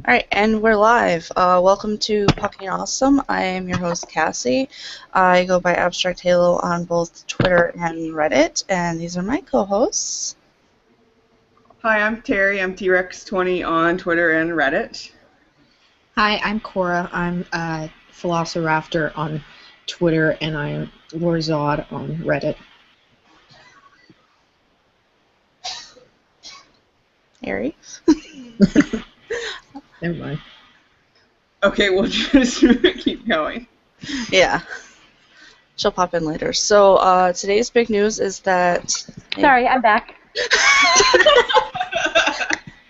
All right, and we're live. Welcome to Puckin Awesome. I am your host, Cassie. I go by Abstract Halo on both Twitter and Reddit, and these are my co-hosts. Hi, I'm Terry. I'm T-Rex20 on Twitter and Reddit. Hi, I'm Cora. I'm Philosopher on Twitter, and I'm Lorzod on Reddit. Ari? Never mind. Okay, we'll just keep going. Yeah. She'll pop in later. So today's big news is that... Sorry, I'm back.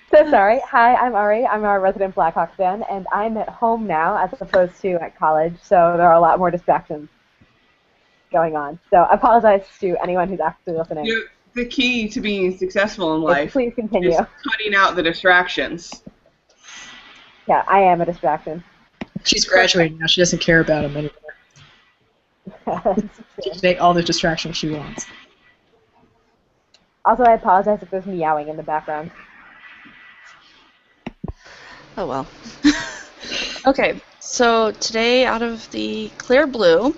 So sorry. Hi, I'm Ari. I'm our resident Blackhawks fan, and I'm at home now as opposed to at college, so there are a lot more distractions going on. So I apologize to anyone who's actually listening. The key to being successful in life Please continue. is cutting out the distractions. Yeah, I am a distraction. She's graduating now. She doesn't care about him anymore. She can make all the distractions she wants. Also, I apologize if there's meowing in the background. Oh well. Okay, so today out of the clear blue,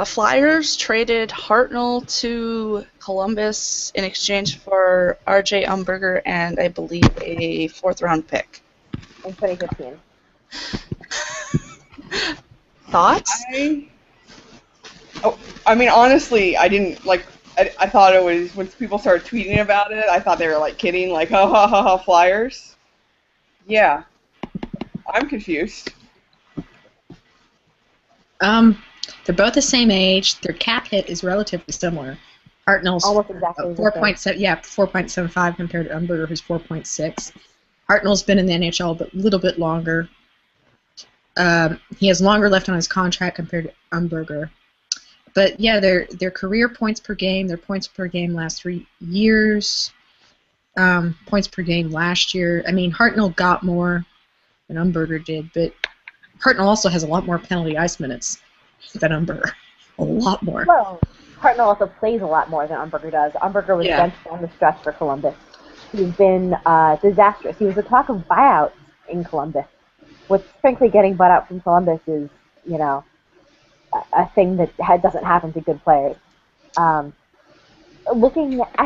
Flyers traded Hartnell to Columbus in exchange for R.J. Umberger and I believe a fourth-round pick. In 2015. Thoughts? I mean, honestly, I didn't, like, I thought it was, when people started tweeting about it, I thought they were, like, kidding, like, ha ha ha ha, Flyers. Yeah. I'm confused. They're both the same age. Their cap hit is relatively similar. Hartnell's Almost exactly 4.7, yeah, 4.75 compared to Umberger, who's 4.6. Hartnell's been in the NHL a little bit longer. He has longer left on his contract compared to Umberger. But yeah, their career points per game, their points per game last 3 years, points per game last year. I mean, Hartnell got more than Umberger did, but Hartnell also has a lot more penalty ice minutes than Umberger. A lot more. Well, Hartnell also plays a lot more than Umberger does. Umberger was benched on the stretch for Columbus. He's been disastrous. He was the talk of buyouts in Columbus, which, frankly, getting bought out from Columbus is, you know, a thing that doesn't happen to good players. I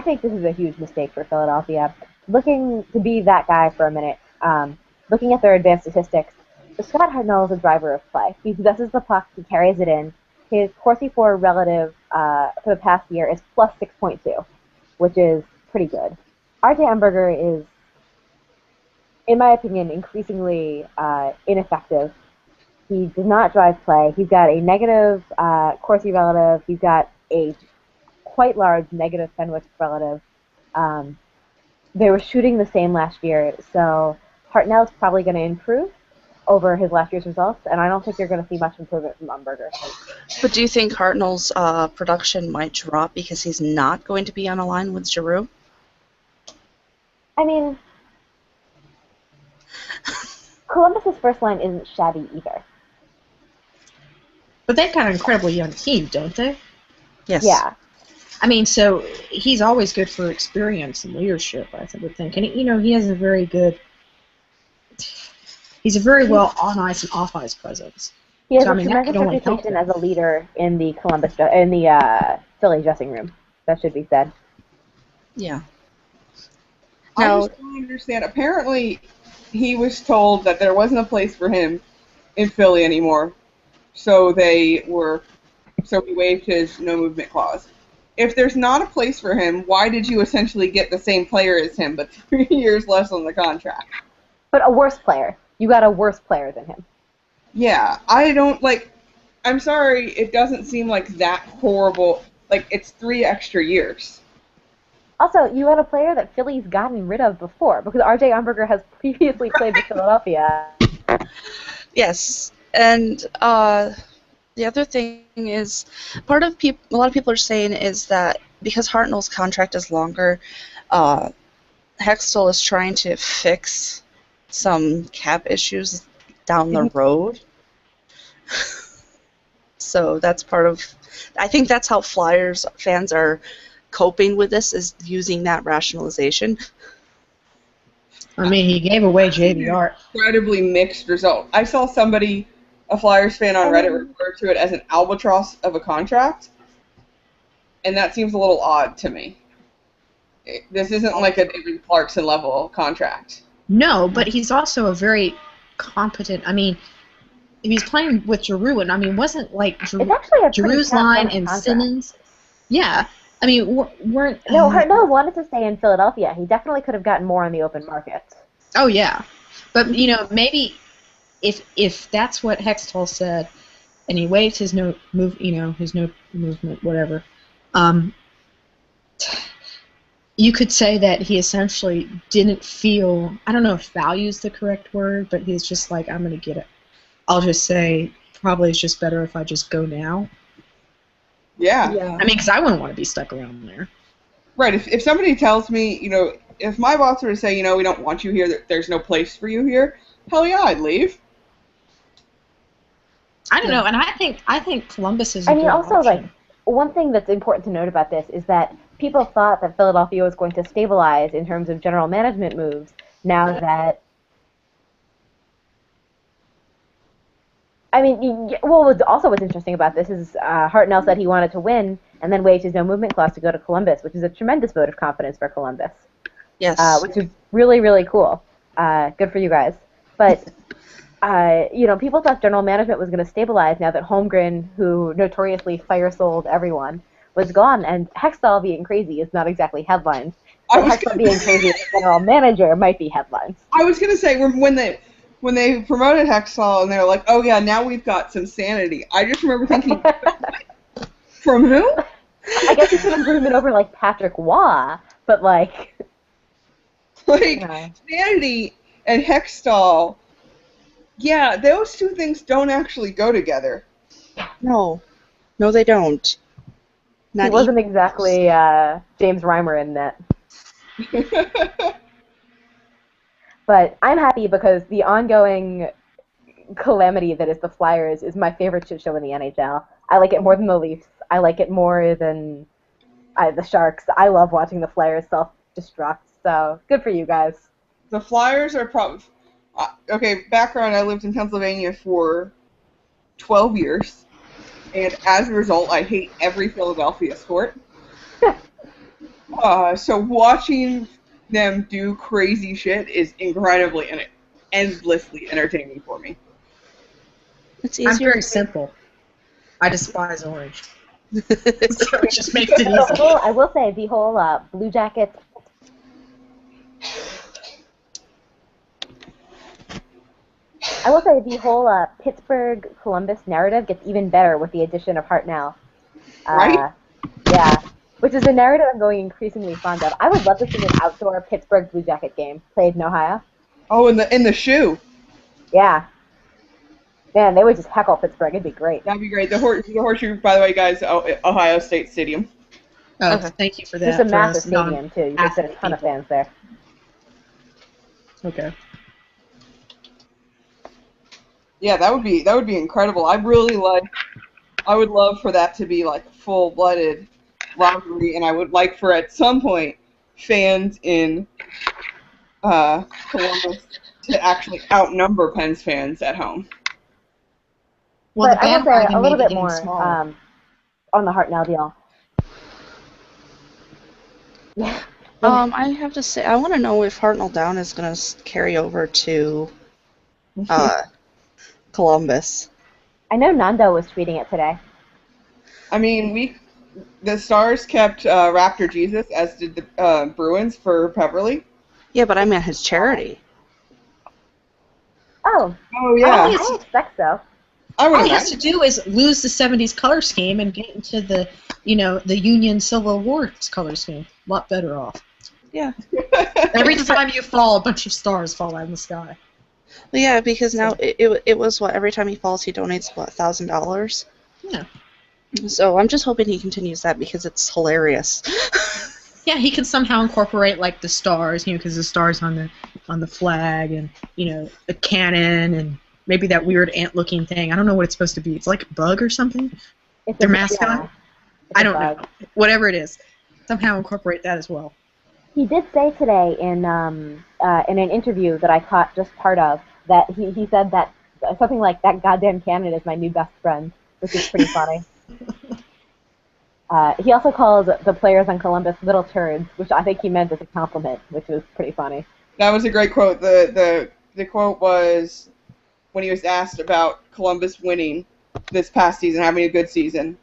think this is a huge mistake for Philadelphia. Looking to be that guy for a minute, looking at their advanced statistics, Scott Hartnell is a driver of play. He possesses the puck, he carries it in. His Corsi for relative for the past year is plus 6.2, which is pretty good. R.J. Umberger is, in my opinion, increasingly ineffective. He does not drive play. He's got a negative Corsi relative. He's got a quite large negative Fenwick relative. They were shooting the same last year, so Hartnell's probably going to improve over his last year's results, and I don't think you're going to see much improvement from Umberger. But do you think Hartnell's production might drop because he's not going to be on a line with Giroux? I mean, Columbus's first line isn't shabby either. But they've got an incredibly young team, don't they? Yes. Yeah. I mean, so he's always good for experience and leadership, I would think. And, you know, he has a very good... He's a very well on-ice and off-ice presence. He has so, a I mean, tremendous reputation as a leader in the Philly dressing room. That should be said. Yeah. I just don't understand. Apparently, he was told that there wasn't a place for him in Philly anymore, so he waived his no-movement clause. If there's not a place for him, why did you essentially get the same player as him, but 3 years less on the contract? But a worse player. You got a worse player than him. Yeah, I don't, like, I'm sorry, it doesn't seem like that horrible. Like, it's 3 extra years. Also, you had a player that Philly's gotten rid of before, because R.J. Umberger has previously played with Philadelphia. Yes, and the other thing is, a lot of people are saying is that because Hartnell's contract is longer, Hextall is trying to fix some cap issues down the road. So that's part of... I think that's how Flyers fans are coping with this, is using that rationalization. I mean, he gave away JVR. Incredibly mixed result. I saw somebody, a Flyers fan on Reddit, refer to it as an albatross of a contract, and that seems a little odd to me. This isn't like a David Clarkson level contract. No, but he's also a very competent. I mean, he's playing with Giroux, and I mean, wasn't like Giroux's line and Simmons? Yeah, I mean, weren't no, Hartnell wanted to stay in Philadelphia. He definitely could have gotten more on the open market. Oh yeah, but maybe if that's what Hextall said, and he waived his no movement, whatever. You could say that he essentially didn't feel, I don't know if value is the correct word, but he's just like, I'm going to get it. I'll just say, probably it's just better if I just go now. Yeah. I mean, because I wouldn't want to be stuck around there. Right. If somebody tells me, if my boss were to say, we don't want you here, there's no place for you here, hell yeah, I'd leave. I don't know, and I think Columbus is a good also, option. One thing that's important to note about this is that people thought that Philadelphia was going to stabilize in terms of general management moves. Now that, what's interesting about this is Hartnell said he wanted to win and then waived his no movement clause to go to Columbus, which is a tremendous vote of confidence for Columbus. Yes. Which is really, really cool. Good for you guys. But people thought general management was going to stabilize now that Holmgren, who notoriously fire-sold everyone, was gone, and Hextall being crazy is not exactly headlines. But Hextall being crazy as a general manager might be headlines. I was going to say, when they promoted Hextall and they were like, oh yeah, now we've got some sanity, I just remember thinking, from who? I guess it's an improvement over, Patrick Waugh, but, sanity and Hextall, yeah, those two things don't actually go together. No, they don't. He wasn't exactly James Reimer in that. But I'm happy because the ongoing calamity that is the Flyers is my favorite shit show in the NHL. I like it more than the Leafs. I like it more than the Sharks. I love watching the Flyers self-destruct, so good for you guys. The Flyers are probably... okay, background, I lived in Pennsylvania for 12 years, and as a result, I hate every Philadelphia sport. So watching them do crazy shit is incredibly and endlessly entertaining for me. It's easier. I'm very simple. I despise orange. So it just makes it easy. I will say, the whole Blue Jackets... Pittsburgh-Columbus narrative gets even better with the addition of Hartnell. Right? Yeah. Which is a narrative I'm going increasingly fond of. I would love to see an outdoor Pittsburgh Blue Jacket game played in Ohio. Oh, in the shoe. Yeah. Man, they would just heckle Pittsburgh. It'd be great. That'd be great. The horseshoe, by the way, guys, Ohio State Stadium. Oh, okay. Thank you for that. It's a massive stadium, too. You could fit a ton of fans there. Okay. Yeah, that would be incredible. I would love for that to be full-blooded rivalry, and I would like for at some point fans in Columbus to actually outnumber Pens fans at home. Well, but I will say a little bit more on the Hartnell deal. Yeah. I have to say, I want to know if Hartnell Down is going to carry over to Columbus. I know Nando was tweeting it today. I mean, the Stars kept Raptor Jesus, as did the Bruins for Peverly. Yeah, but I meant his charity. Oh. Oh, yeah. I expect so. All he has to do is lose the 70s color scheme and get into the Union Civil War color scheme. A lot better off. Yeah. Every time you fall, a bunch of stars fall out of the sky. Well, yeah, because now it was what, every time he falls, he donates what, $1,000? Yeah. So I'm just hoping he continues that because it's hilarious. Yeah, he can somehow incorporate the stars, because the stars on the flag, and the cannon, and maybe that weird ant-looking thing. I don't know what it's supposed to be. It's like a bug or something. Their mascot. I don't know. Whatever it is, somehow incorporate that as well. He did say today in an interview that I caught just part of that he said that something like that goddamn cannon is my new best friend, which is pretty funny. He also calls the players on Columbus little turds, which I think he meant as a compliment, which was pretty funny. That was a great quote. The quote was when he was asked about Columbus winning this past season, having a good season.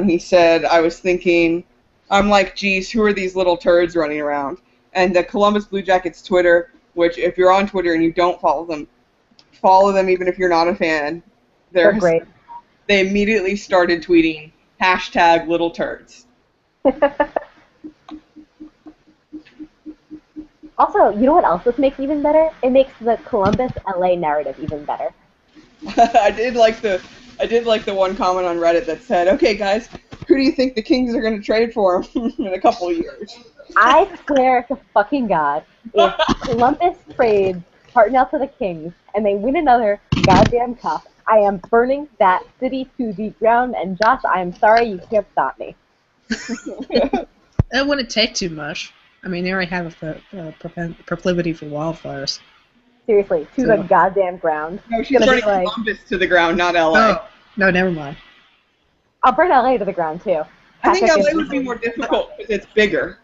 He said, I was thinking, I'm like, geez, who are these little turds running around? And the Columbus Blue Jackets Twitter, which if you're on Twitter and you don't follow them even if you're not a fan. They're great. They immediately started tweeting hashtag little turds. Also, you know what else this makes even better? It makes the Columbus LA narrative even better. I did like the one comment on Reddit that said, "Okay, guys, who do you think the Kings are going to trade for him in a couple of years?" I swear to fucking God, if Columbus trades Hartnell to the Kings and they win another goddamn cup, I am burning that city to the ground. And Josh, I am sorry, you can't stop me. It wouldn't take too much. I mean, they already have a proclivity for wildfires. Seriously, to the goddamn ground. No, she's burning Columbus to the ground, not LA. Oh, no, never mind. I'll burn LA to the ground, too. I think LA would be more difficult because it's bigger.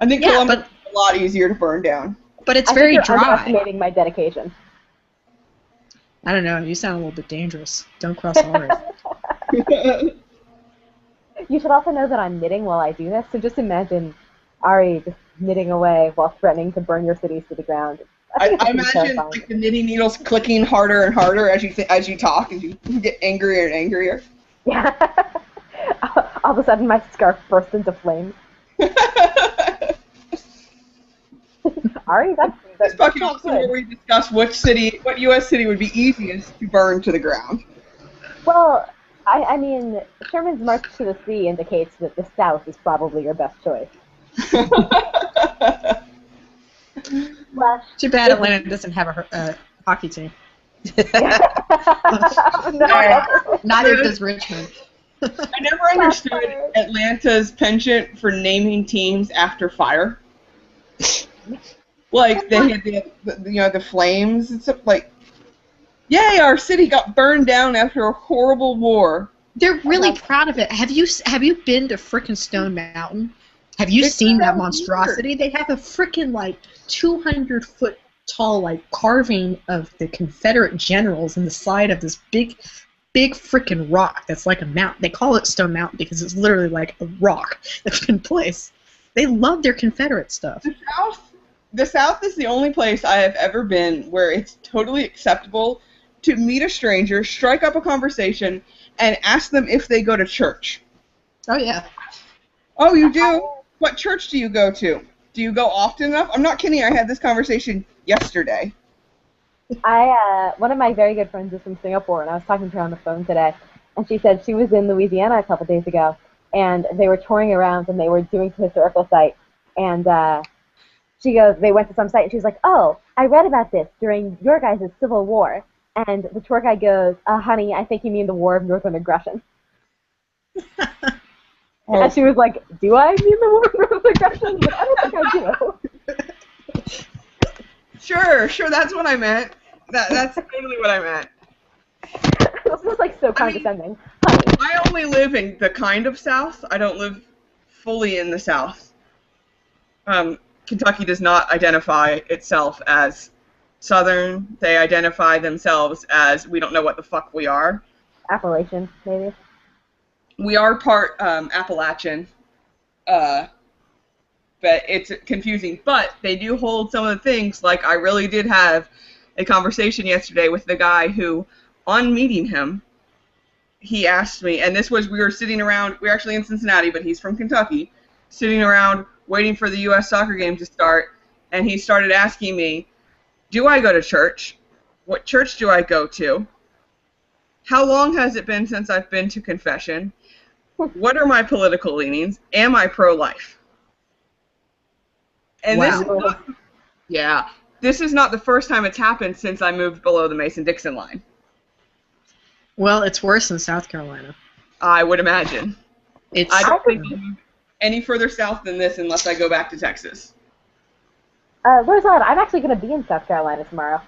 I think Columbus is a lot easier to burn down. But it's very dry. I'm underestimating my dedication. I don't know. You sound a little bit dangerous. Don't cross Ari. You should also know that I'm knitting while I do this, so just imagine Ari just knitting away while threatening to burn your cities to the ground. I imagine like the knitting needles clicking harder and harder as you talk, and you get angrier and angrier. Yeah. All of a sudden, my scarf bursts into flames. Ari, that's this fucking episode where we discuss what U.S. city would be easiest to burn to the ground. Well, I mean, Sherman's March to the Sea indicates that the South is probably your best choice. Too bad Atlanta doesn't have a hockey team. Neither does Richmond. I never understood Atlanta's penchant for naming teams after fire. Like they had the Flames and stuff. Like, yay, our city got burned down after a horrible war. They're really proud of it. Have you been to frickin' Stone Mountain? Have you seen that monstrosity? They have a frickin' 200-foot tall carving of the Confederate generals in the side of this big frickin' rock that's like a mountain. They call it Stone Mountain because it's literally like a rock that's been placed. They love their Confederate stuff. The South is the only place I have ever been where it's totally acceptable to meet a stranger, strike up a conversation, and ask them if they go to church. Oh, yeah. Oh, you do? What church do you go to? Do you go often enough? I'm not kidding. I had this conversation yesterday. One of my very good friends is from Singapore, and I was talking to her on the phone today, and she said she was in Louisiana a couple days ago, and they were touring around, and they were doing some historical sites, and she goes, they went to some site, and she was like, oh, I read about this during your guys' Civil War, and the tour guide goes, honey, I think you mean the War of Northern Aggression. And she was like, do I mean the War of Northern Aggression? But I don't think I do. Sure, that's what I meant. That's totally what I meant. This was so condescending. I only live in the kind of South. I don't live fully in the South. Kentucky does not identify itself as Southern. They identify themselves as we don't know what the fuck we are. Appalachian, maybe. We are part Appalachian, but it's confusing. But they do hold some of the things, like I really did have a conversation yesterday with the guy who, on meeting him, he asked me, and we were sitting around, we're actually in Cincinnati, but he's from Kentucky, sitting around waiting for the U.S. soccer game to start, and he started asking me, do I go to church? What church do I go to? How long has it been since I've been to confession? What are my political leanings? Am I pro-life? And wow. This is not the first time it's happened since I moved below the Mason-Dixon line. Well, it's worse in South Carolina. I would imagine. I don't think I'll move any further south than this unless I go back to Texas. Rosalind, I'm actually going to be in South Carolina tomorrow.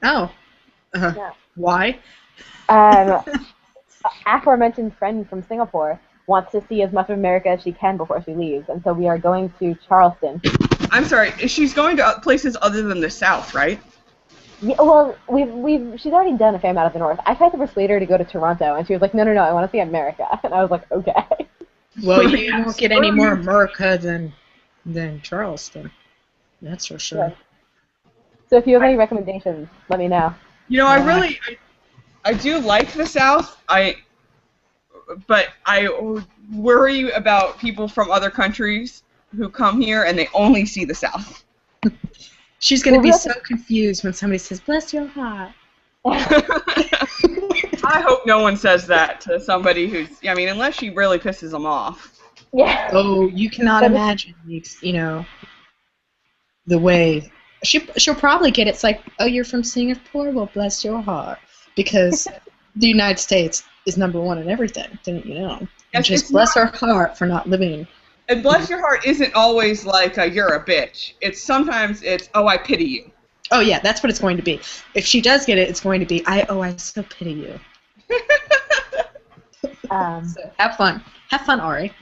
Oh. Yeah. Why? Aforementioned friend from Singapore wants to see as much of America as she can before she leaves, and so we are going to Charleston. I'm sorry, she's going to places other than the South, right? Yeah, well, she's already done a fair amount of the North. I tried to persuade her to go to Toronto, and she was like, no, I want to see America. And I was like, okay. Well, you won't get any more America than Charleston. That's for sure. Yeah. So if you have any recommendations, let me know. You know, I do like the South. But I worry about people from other countries who come here and they only see the South. She's going to be so confused when somebody says, "Bless your heart." I hope no one says that to somebody who's, I mean, unless she really pisses them off. Yeah. Oh, you cannot imagine, you know, the way. She'll probably get it. It's like, oh, you're from Singapore? Well, bless your heart. Because the United States is #1 in everything, didn't you know? And just bless her heart for not living. And bless your heart isn't always like you're a bitch. Sometimes it's, oh, I pity you. Oh yeah, that's what it's going to be. If she does get it, it's going to be, I so pity you. So have fun, Ari.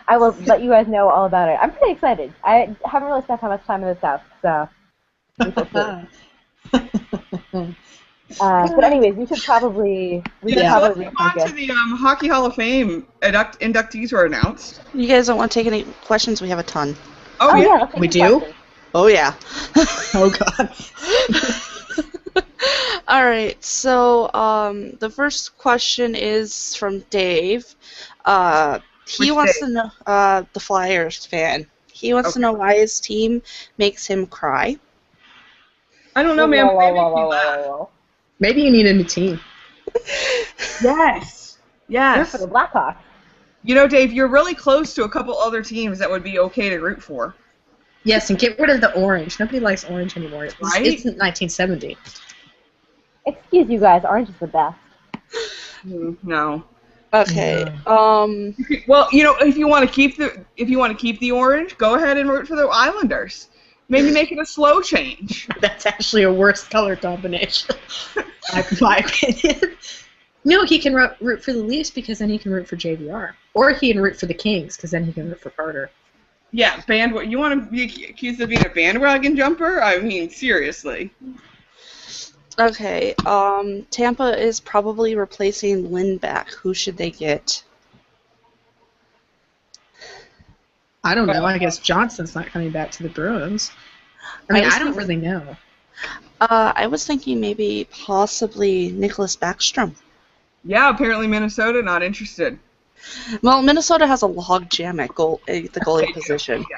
I will let you guys know all about it. I'm pretty excited. I haven't really spent that much time in the South, so. But anyways, we should probably let's move on to the Hockey Hall of Fame inductees were announced. You guys don't want to take any questions? We have a ton. Oh yeah, we do. Questions. Oh yeah. Oh god. All right. So the first question is from Dave. He wants to know, the Flyers fan. He wants to know why his team makes him cry. I don't know, man. Maybe you need a new team. Yes. You're for the Blackhawks. You know, Dave, you're really close to a couple other teams that would be okay to root for. Yes, and get rid of the orange. Nobody likes orange anymore. It's 1970. Excuse you guys, orange is the best. No. Okay. Well, you know, if you want to keep the orange, go ahead and root for the Islanders. Maybe make it a slow change. That's actually a worse color combination, in my opinion. No, he can root for the Leafs because then he can root for JVR. Or he can root for the Kings because then he can root for Carter. Yeah, you want to be accused of being a bandwagon jumper? I mean, seriously. Okay. Tampa is probably replacing Lindback. Who should they get? I don't know. I guess Johnson's not coming back to the Bruins. I mean, I don't really know. I was thinking maybe possibly Nicholas Backstrom. Yeah, apparently Minnesota not interested. Well, Minnesota has a log jam at the goalie position. Yeah.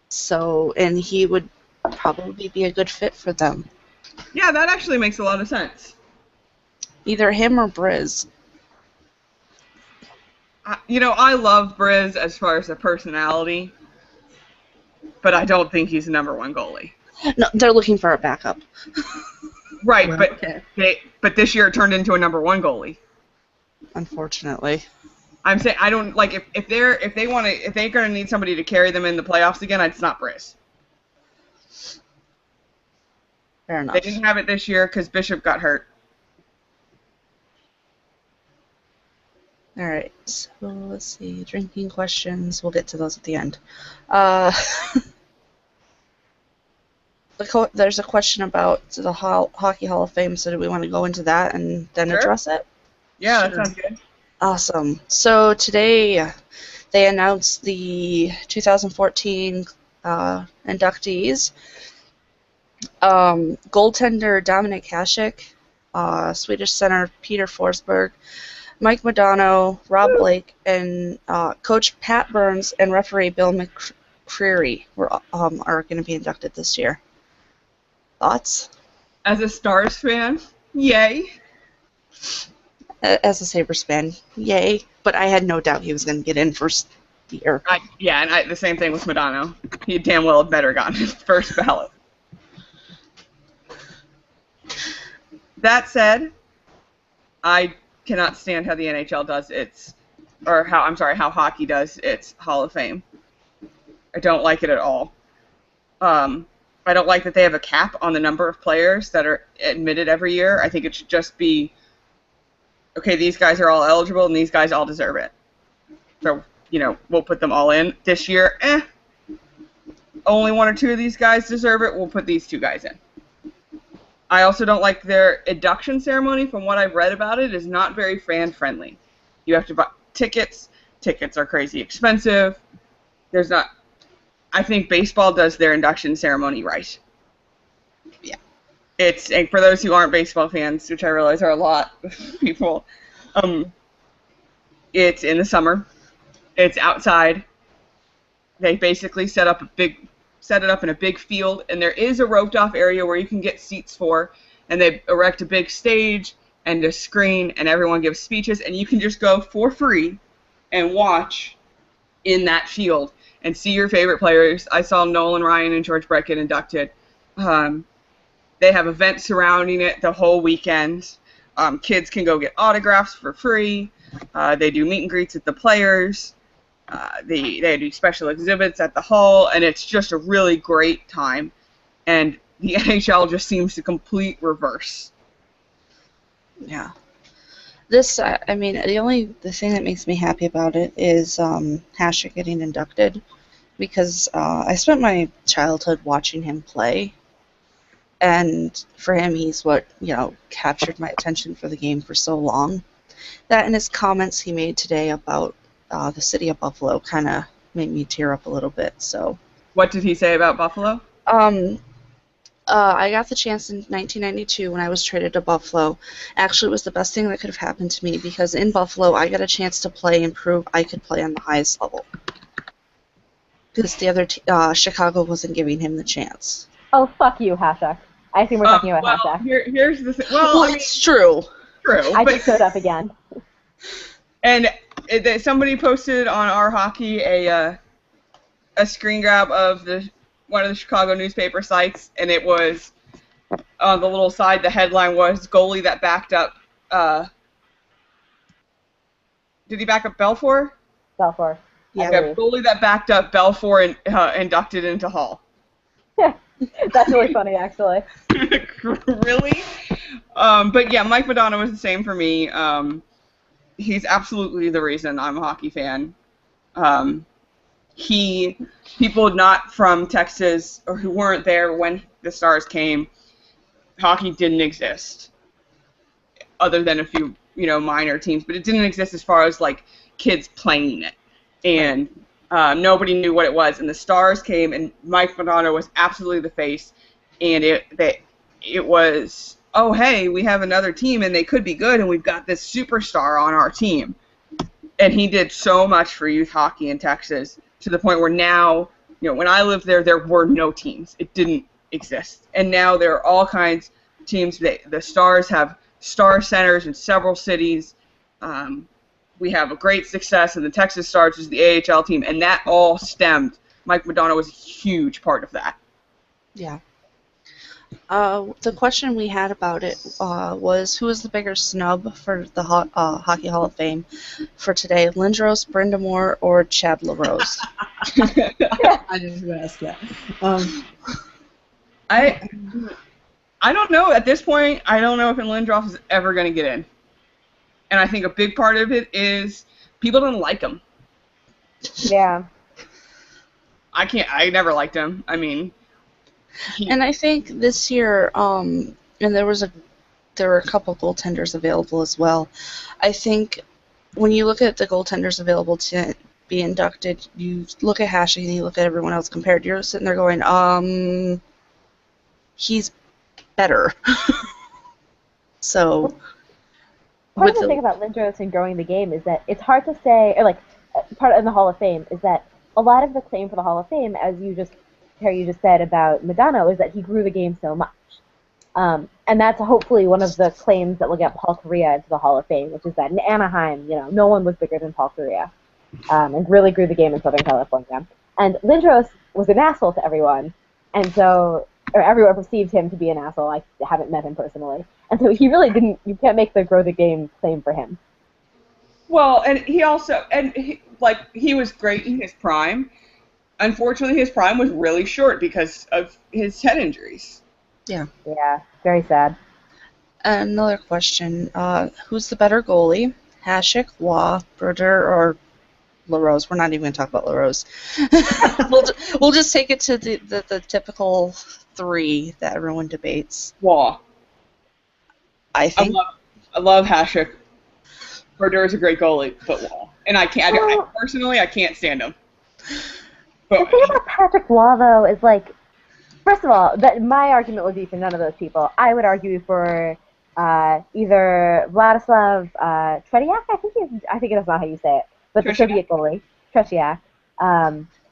So, and he would probably be a good fit for them. Yeah, that actually makes a lot of sense. Either him or Briz. You know, I love Briz as far as a personality, but I don't think he's the #1 goalie. No, they're looking for a backup. Right, Well, but okay. but this year it turned into a #1 goalie. Unfortunately. I'm saying I don't like if they're gonna need somebody to carry them in the playoffs again, it's not Briz. Fair enough. They didn't have it this year because Bishop got hurt. All right, so let's see. Drinking questions. We'll get to those at the end. There's a question about the Hockey Hall of Fame, so do we want to go into that and then address it? Yeah, Sure. that sounds good. Awesome. So today they announced the 2014 inductees. Goaltender Dominik Hasek, Swedish center Peter Forsberg, Mike Modano, Rob Blake, and Coach Pat Burns and referee Bill McCreary are going to be inducted this year. Thoughts? As a Stars fan, yay. As a Sabres fan, yay. But I had no doubt he was going to get in first year. The same thing with Modano. He damn well had better gotten his first ballot. That said, I cannot stand how the NHL does how hockey does its Hall of Fame. I don't like it at all. I don't like that they have a cap on the number of players that are admitted every year. I think it should just be, okay, these guys are all eligible and these guys all deserve it. So, we'll put them all in. This year, only one or two of these guys deserve it. We'll put these 2 guys in. I also don't like their induction ceremony. From what I've read about it, is not very fan-friendly. You have to buy tickets. Tickets are crazy expensive. I think baseball does their induction ceremony right. Yeah. And for those who aren't baseball fans, which I realize are a lot of people, it's in the summer. It's outside. They basically set it up in a big field, and there is a roped-off area where you can get seats for, and they erect a big stage and a screen, and everyone gives speeches, and you can just go for free and watch in that field and see your favorite players. I saw Nolan Ryan and George Brett get inducted. They have events surrounding it the whole weekend. Kids can go get autographs for free. They do meet and greets with the players. They do special exhibits at the hall, and it's just a really great time. And the NHL just seems to complete reverse. Yeah. This, the thing that makes me happy about it is Hasek getting inducted, because I spent my childhood watching him play, and for him, he's what, captured my attention for the game for so long. That and his comments he made today about the city of Buffalo kind of made me tear up a little bit. So, what did he say about Buffalo? I got the chance in 1992 when I was traded to Buffalo. Actually, it was the best thing that could have happened to me, because in Buffalo, I got a chance to play and prove I could play on the highest level. Because the other Chicago wasn't giving him the chance. Oh, fuck you, Hasek. I think we're talking about Hasek. Here's the thing. It's true. True. I just showed up again. And somebody posted on our hockey a screen grab of one of the Chicago newspaper sites, and it was on the little side. The headline was "Goalie that backed up." Did he back up Belfour? Belfour. Yeah. Goalie that backed up Belfour and inducted into Hall. That's really funny, actually. Really? But yeah, Mike Madonna was the same for me. He's absolutely the reason I'm a hockey fan. People not from Texas or who weren't there when the Stars came, hockey didn't exist, other than a few, minor teams, but it didn't exist as far as like kids playing it, and nobody knew what it was. And the Stars came, and Mike Madonna was absolutely the face, and it was, oh hey, we have another team and they could be good, and we've got this superstar on our team, and he did so much for youth hockey in Texas, to the point where now, when I lived there, there were no teams. It didn't exist. And now there are all kinds of teams. The Stars have star centers in several cities. We have a great success in the Texas Stars, which is the AHL team, and that all stemmed. Mike Madonna was a huge part of that. Yeah. The question we had about it was, who is the bigger snub for the Hockey Hall of Fame for today, Lindros, Brind'Amour, or Chad LaRose? I didn't even ask that. I don't know. At this point, I don't know if Lindros is ever going to get in. And I think a big part of it is people don't like him. Yeah. I never liked him. I mean... And I think this year, and there were a couple goaltenders available as well. I think when you look at the goaltenders available to be inducted, you look at Hasek and you look at everyone else compared. You're sitting there going, he's better. So, part of the thing about Lindros and growing the game is that it's hard to say, or like part of the Hall of Fame is that a lot of the claim for the Hall of Fame, as Terry just said about Madonna, is that he grew the game so much. And that's hopefully one of the claims that will get Paul Kariya into the Hall of Fame, which is that in Anaheim, no one was bigger than Paul Kariya, and really grew the game in Southern California. And Lindros was an asshole to everyone, and so, or everyone perceived him to be an asshole. I haven't met him personally. And so he really didn't, you can't make the grow the game claim for him. Well, and he also, he was great in his prime. unfortunately, his prime was really short because of his head injuries. Yeah. Yeah, very sad. Another question. Who's the better goalie? Hasek, Waugh, Brodeur, or LaRose? We're not even going to talk about LaRose. we'll just take it to the typical three that everyone debates. Waugh. I think. I love Hasek. Brodeur is a great goalie, but Waugh. And I personally, I can't stand him. But, the thing about Patrick Waugh, though, is like, first of all, my argument would be for none of those people. I would argue for either Vladislav Tretiak, I think that's not how you say it, but the Soviet goalie, Tretiak,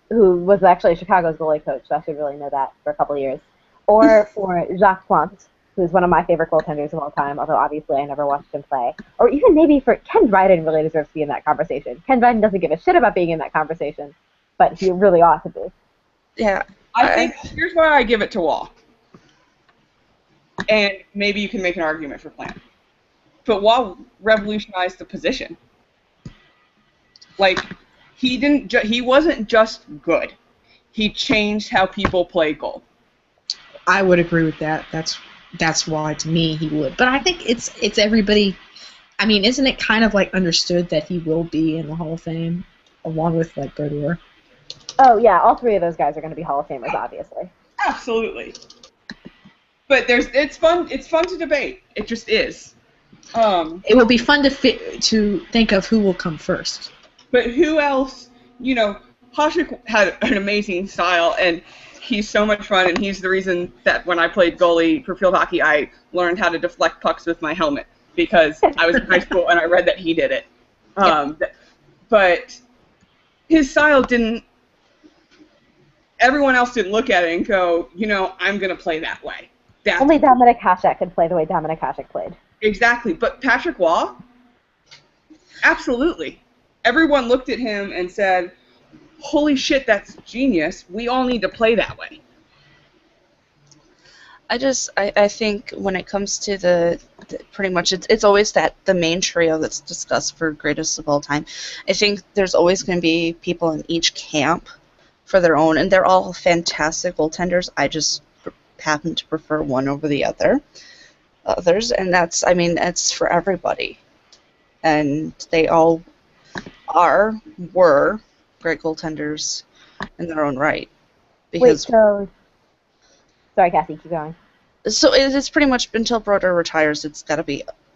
who was actually Chicago's goalie coach, so I should really know that for a couple of years, or for Jacques Plante, who's one of my favorite goaltenders of all time, although obviously I never watched him play, or even maybe for Ken Dryden really deserves to be in that conversation. Ken Dryden doesn't give a shit about being in that conversation, but he really ought to be. Yeah. I think here's why I give it to Waugh. And maybe you can make an argument for Plant. But Waugh revolutionized the position. Like, he wasn't just good. He changed how people play goal. I would agree with that. That's why, to me, he would. But I think it's everybody. I mean, isn't it kind of like understood that he will be in the Hall of Fame, along with like Brodeur? Oh yeah, all three of those guys are going to be Hall of Famers, obviously. Absolutely. But it's fun to debate. It just is. It will be fun to think of who will come first. But who else? Hasek had an amazing style, and he's so much fun, and he's the reason that when I played goalie for field hockey, I learned how to deflect pucks with my helmet, because I was in high school and I read that he did it. But his style didn't... Everyone else didn't look at it and go, I'm going to play that way. Only Dominik Hasek could play the way Dominik Hasek played. Exactly. But Patrick Waugh? Absolutely. Everyone looked at him and said, holy shit, that's genius. We all need to play that way. I think when it comes to the pretty much it's always the main trio that's discussed for greatest of all time. I think there's always going to be people in each camp for their own, and they're all fantastic goaltenders. I just happen to prefer one over the others, and it's for everybody. And they all were great goaltenders in their own right. Because sorry, Cassie, keep going. So it's pretty much until Brodeur retires,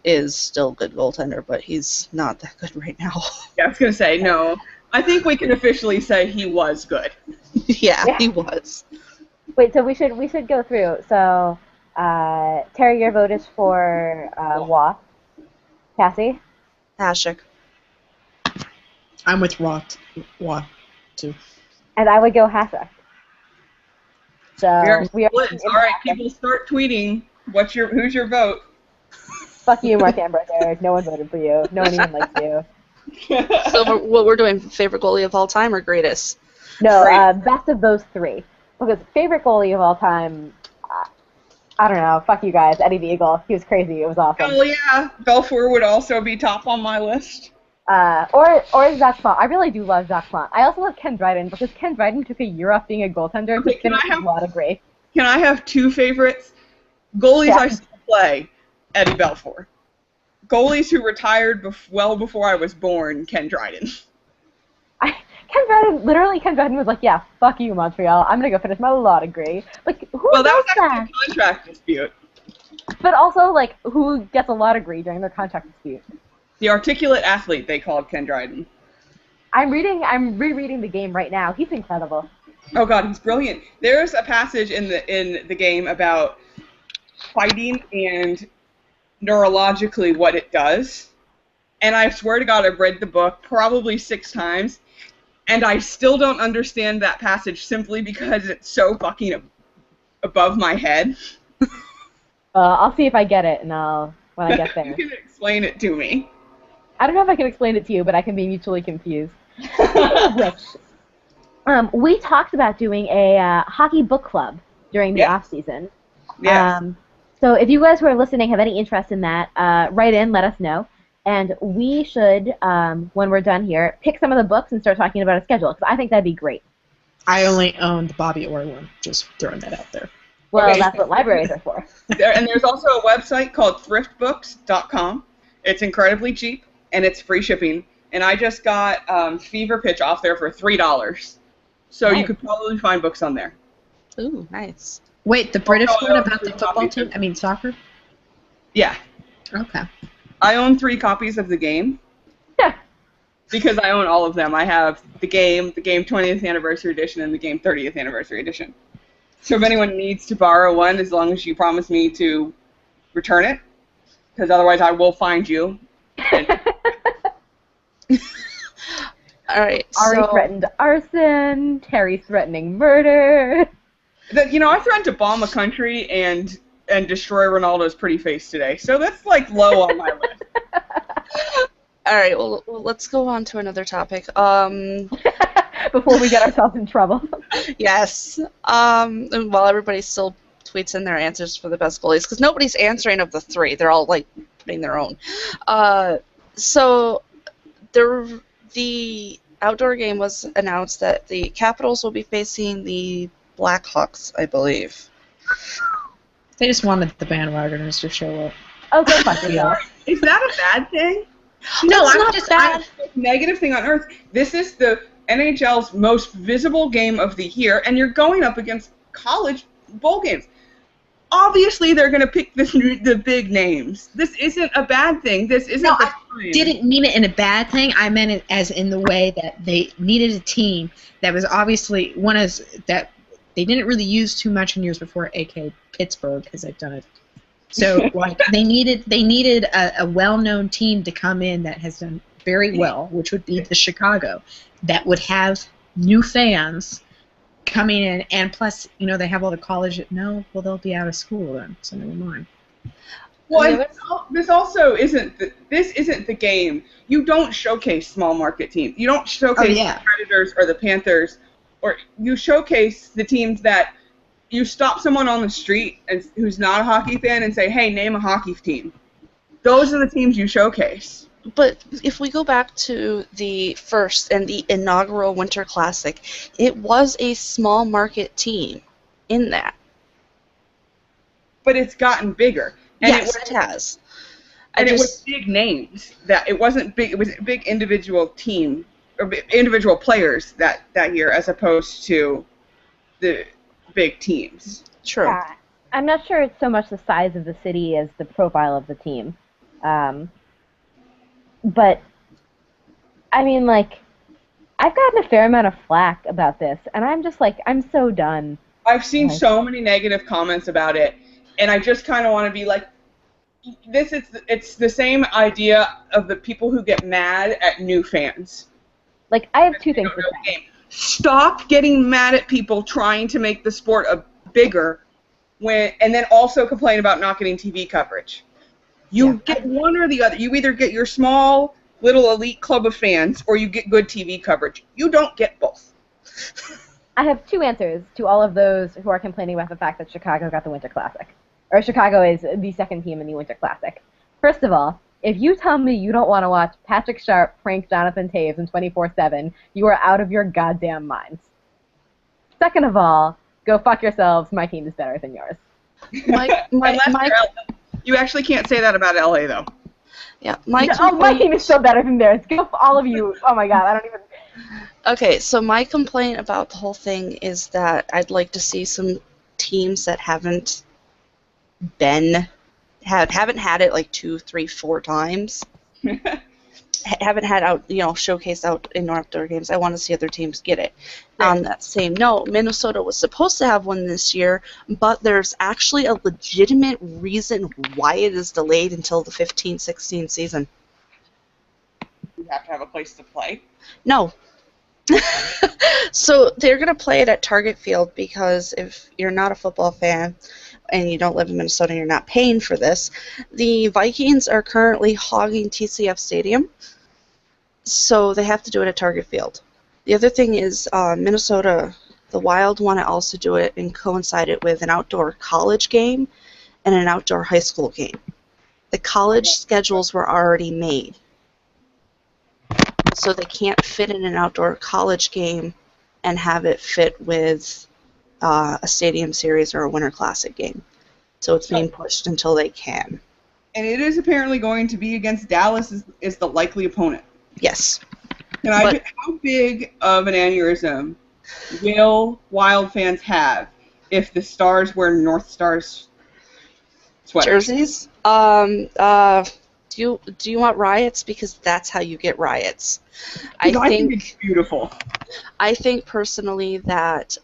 is still a good goaltender, but he's not that good right now. Yeah, I was going to say, no. I think we can officially say he was good. Yeah, he was. Wait, so we should go through. So, Terry, your vote is for Waugh. Cassie? Hasek. I'm with Waugh, too. And I would go Hasek. So we are all right, people start tweeting. Who's your vote? Fuck you, Mark Ambrose. No one voted for you. No one even likes you. So what we're doing, favorite goalie of all time or greatest? No, best of those three. Because favorite goalie of all time, I don't know. Fuck you guys. Eddie the Eagle. He was crazy. It was awesome. Oh yeah, Belfour would also be top on my list. Or Jacques Plante. I really do love Jacques Plante. I also love Ken Dryden because Ken Dryden took a year off being a goaltender to finish a lot of great. Can I have two favorites? Goalies I still play, Eddie Belfour. Goalies who retired well before I was born, Ken Dryden. Ken Dryden was like, yeah, fuck you, Montreal. I'm going to go finish my law degree. Like, who Well, that was does actually a contract dispute. But also, like, who gets a law degree during their contract dispute? The articulate athlete, they called Ken Dryden. I'm rereading the game right now. He's incredible. Oh god, he's brilliant. There's a passage in the game about fighting and neurologically what it does. And I swear to God, I've read the book probably 6 times, and I still don't understand that passage simply because it's so fucking above my head. I'll see if I get it, and when I get there. You can explain it to me. I don't know if I can explain it to you, but I can be mutually confused. We talked about doing a hockey book club during the off season. Yes. So if you guys who are listening have any interest in that, write in, let us know. And we should, when we're done here, pick some of the books and start talking about a schedule, because I think that'd be great. I only own the Bobby Orr one. Just throwing that out there. Well, Okay. that's what libraries are for. And there's also a website called thriftbooks.com. It's incredibly cheap, and it's free shipping. And I just got Fever Pitch off there for $3. So Nice. you could probably find books on there. Ooh, nice. Wait, the British Oh, one no, about the three football copies team? of- I mean, soccer? Yeah. Okay. I own 3 copies of the game. Yeah. Because I own all of them. I have the game 20th Anniversary Edition, and the game 30th Anniversary Edition. So if anyone needs to borrow one, as long as you promise me to return it, because otherwise I will find you. All right. Ari So threatened arson. Terry's threatening murder. I threatened to bomb a country and destroy Ronaldo's pretty face today. So that's like low on my list. all right. Well, let's go on to another topic. Before we get ourselves in trouble. Yes. And while everybody still tweets in their answers for the best goalies, because nobody's answering of the 3. They're all like putting their own. So the outdoor game was announced that the Capitals will be facing the Blackhawks, I believe. They just wanted the bandwagoners to show up. Oh, go fuck yourself. Is that a bad thing? No, It's I'm not just bad. Negative thing on earth. This is the NHL's most visible game of the year, and you're going up against college bowl games. Obviously, they're going to pick the big names. This isn't a bad thing. This isn't No, the I time. didn't mean it in a bad thing. I meant it as in the way that they needed a team that was obviously one of that they didn't really use too much in years before, aka Pittsburgh, because they've done it. So like they needed a well-known team to come in that has done very well, which would be the Chicago, that would have new fans coming in, and plus, they have all the college. No, well, they'll be out of school then, so never mind. Well, and this also isn't the game. You don't showcase small market teams. You don't showcase the Predators or the Panthers, or you showcase the teams that you stop someone on the street who's not a hockey fan and say, "Hey, name a hockey team." Those are the teams you showcase. But if we go back to the first and the inaugural Winter Classic, it was a small market team in that. But it's gotten bigger. And Yes, it has. It was big names. That it wasn't big. It was a big individual team or individual players that year, as opposed to the big teams. True. Yeah. I'm not sure it's so much the size of the city as the profile of the team. But, I mean, like, I've gotten a fair amount of flack about this, and I'm just like, I'm so done. I've seen so many negative comments about it, and I just kind of want to be like, it's the same idea of the people who get mad at new fans. Like, I have 2 things to say. Stop getting mad at people trying to make the sport bigger, and then also complain about not getting TV coverage. You get one or the other. You either get your small, little elite club of fans, or you get good TV coverage. You don't get both. I have 2 answers to all of those who are complaining about the fact that Chicago got the Winter Classic. Or Chicago is the second team in the Winter Classic. First of all, if you tell me you don't want to watch Patrick Sharp prank Jonathan Toews in 24/7, you are out of your goddamn minds. Second of all, go fuck yourselves. My team is better than yours. You actually can't say that about LA, though. Yeah, my team is still better than theirs. Go for all of you. Oh my god, I don't even. Okay, so my complaint about the whole thing is that I'd like to see some teams that haven't had it like 2, 3, 4 times. Haven't had showcased out in outdoor games. I want to see other teams get it. Right. On that same note, Minnesota was supposed to have one this year, but there's actually a legitimate reason why it is delayed until the 15-16 season. You have to have a place to play? No. So they're going to play it at Target Field because if you're not a football fan and you don't live in Minnesota and you're not paying for this, the Vikings are currently hogging TCF Stadium, so they have to do it at Target Field. The other thing is Minnesota, the Wild want to also do it and coincide it with an outdoor college game and an outdoor high school game. The college schedules were already made, so they can't fit in an outdoor college game and have it fit with a Stadium Series or a Winter Classic game. So it's being pushed until they can. And it is apparently going to be against Dallas is the likely opponent. Yes. How big of an aneurysm will Wild fans have if the Stars wear North Stars sweaters? Jerseys? Do you want riots? Because that's how you get riots. I think it's beautiful. I think personally that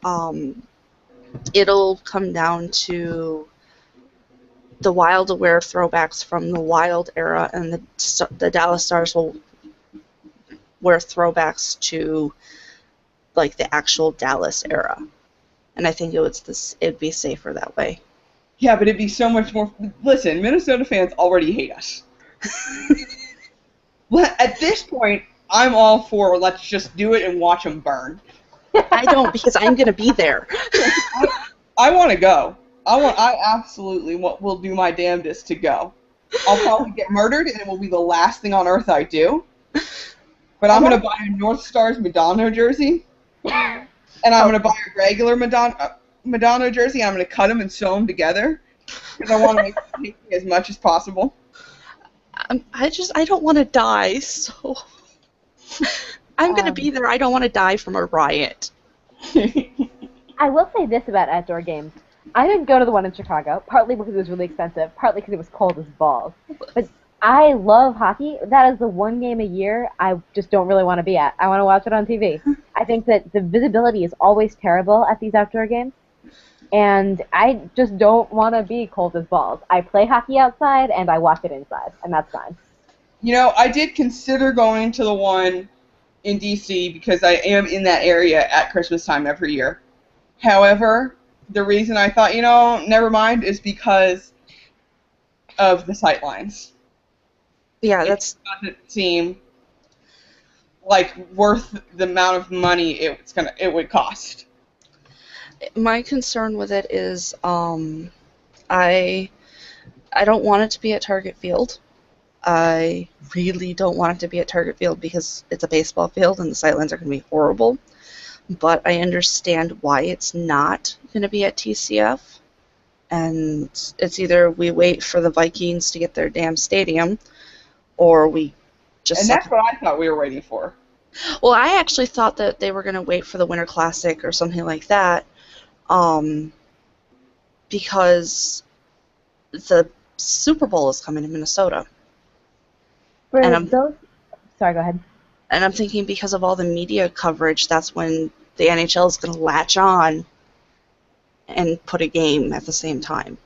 it'll come down to the Wild will wear throwbacks from the Wild era, and the Dallas Stars will wear throwbacks to like the actual Dallas era. And I think it'd be safer that way. Yeah, but it'd be so much more. Listen, Minnesota fans already hate us. At this point, I'm all for let's just do it and watch them burn. I don't, because I'm going to be there. I want to go. I absolutely will do my damnedest to go. I'll probably get murdered, and it will be the last thing on earth I do. But I'm going to buy a North Stars Madonna jersey, and I'm going to buy a regular Madonna jersey, and I'm going to cut them and sew them together, because I want to make it as much as possible. I don't want to die, so I'm going to be there. I don't want to die from a riot. I will say this about outdoor games. I didn't go to the one in Chicago, partly because it was really expensive, partly because it was cold as balls. But I love hockey. That is the one game a year I just don't really want to be at. I want to watch it on TV. I think that the visibility is always terrible at these outdoor games, and I just don't want to be cold as balls. I play hockey outside, and I watch it inside, and that's fine. You know, I did consider going to the one in D.C. because I am in that area at Christmas time every year. However, the reason I thought, never mind, is because of the sightlines. Yeah, it doesn't seem like worth the amount of money it would cost. My concern with it is I don't want it to be at Target Field. I really don't want it to be at Target Field because it's a baseball field and the sightlines are going to be horrible. But I understand why it's not going to be at TCF. And it's either we wait for the Vikings to get their damn stadium, or we just... And that's what I thought we were waiting for. Well, I actually thought that they were going to wait for the Winter Classic or something like that, because the Super Bowl is coming to Minnesota. Sorry, go ahead. And I'm thinking because of all the media coverage, that's when the NHL is going to latch on and put a game at the same time.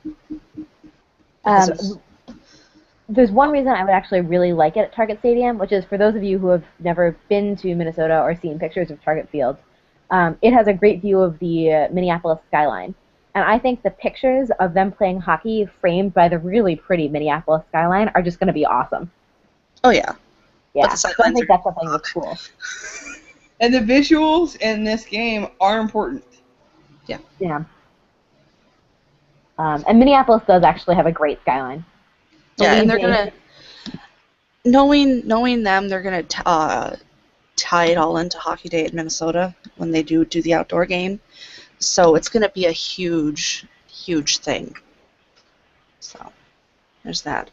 There's one reason I would actually really like it at Target Stadium, which is for those of you who have never been to Minnesota or seen pictures of Target Field, it has a great view of the Minneapolis skyline. And I think the pictures of them playing hockey framed by the really pretty Minneapolis skyline are just going to be awesome. Oh, yeah. Yeah, so I think that's something that's cool. And the visuals in this game are important. Yeah. Yeah. And Minneapolis does actually have a great skyline. Yeah, and they're going to, knowing them, they're going to tie it all into Hockey Day at Minnesota when they do the outdoor game. So it's going to be a huge, huge thing. So there's that.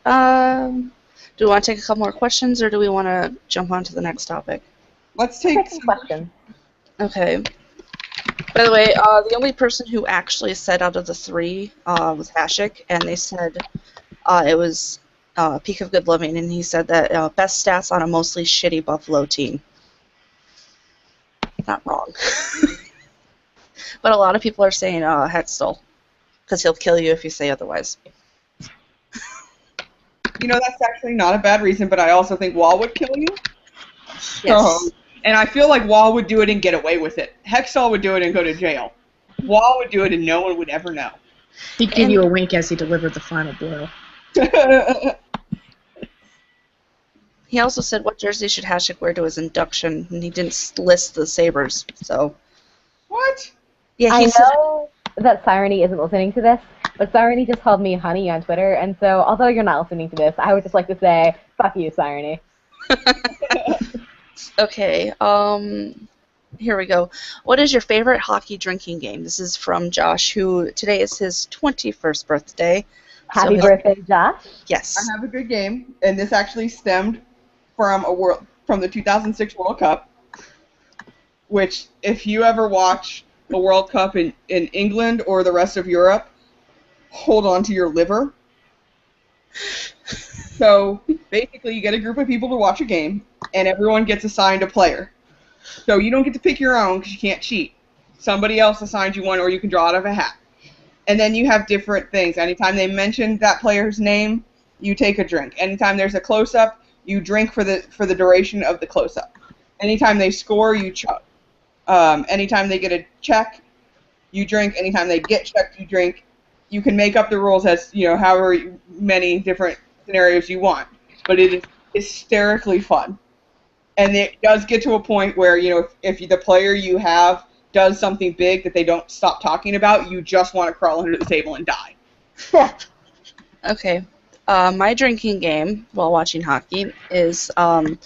Do we want to take a couple more questions, or do we want to jump on to the next topic? Let's take some questions. Okay. By the way, the only person who actually said out of the three was Hashik, and they said it was Peak of Good Living, and he said that best stats on a mostly shitty Buffalo team. Not wrong. But a lot of people are saying Hetzel, because he'll kill you if you say otherwise. That's actually not a bad reason, but I also think Wall would kill you. Yes. And I feel like Wall would do it and get away with it. Hexall would do it and go to jail. Wall would do it and no one would ever know. He'd give you a wink as he delivered the final blow. He also said what jersey should Hashik wear to his induction, and he didn't list the Sabres, so... What? Yeah, I know that Sireny isn't listening to this, but Sireny just called me honey on Twitter, and so although you're not listening to this, I would just like to say, fuck you, Sireny. Okay, Here we go. What is your favorite hockey drinking game? This is from Josh, who today is his 21st birthday. Happy birthday, Josh. Yes. I have a good game, and this actually stemmed from the 2006 World Cup, which, if you ever watch the World Cup in England or the rest of Europe, hold on to your liver. So basically, you get a group of people to watch a game, and everyone gets assigned a player. So you don't get to pick your own because you can't cheat. Somebody else assigns you one, or you can draw out of a hat. And then you have different things. Anytime they mention that player's name, you take a drink. Anytime there's a close-up, you drink for the duration of the close-up. Anytime they score, you chug. Anytime they get a check, you drink. Anytime they get checked, you drink. You can make up the rules as, however many different scenarios you want. But it is hysterically fun. And it does get to a point where, if the player you have does something big that they don't stop talking about, you just want to crawl under the table and die. Okay. My drinking game while watching hockey is I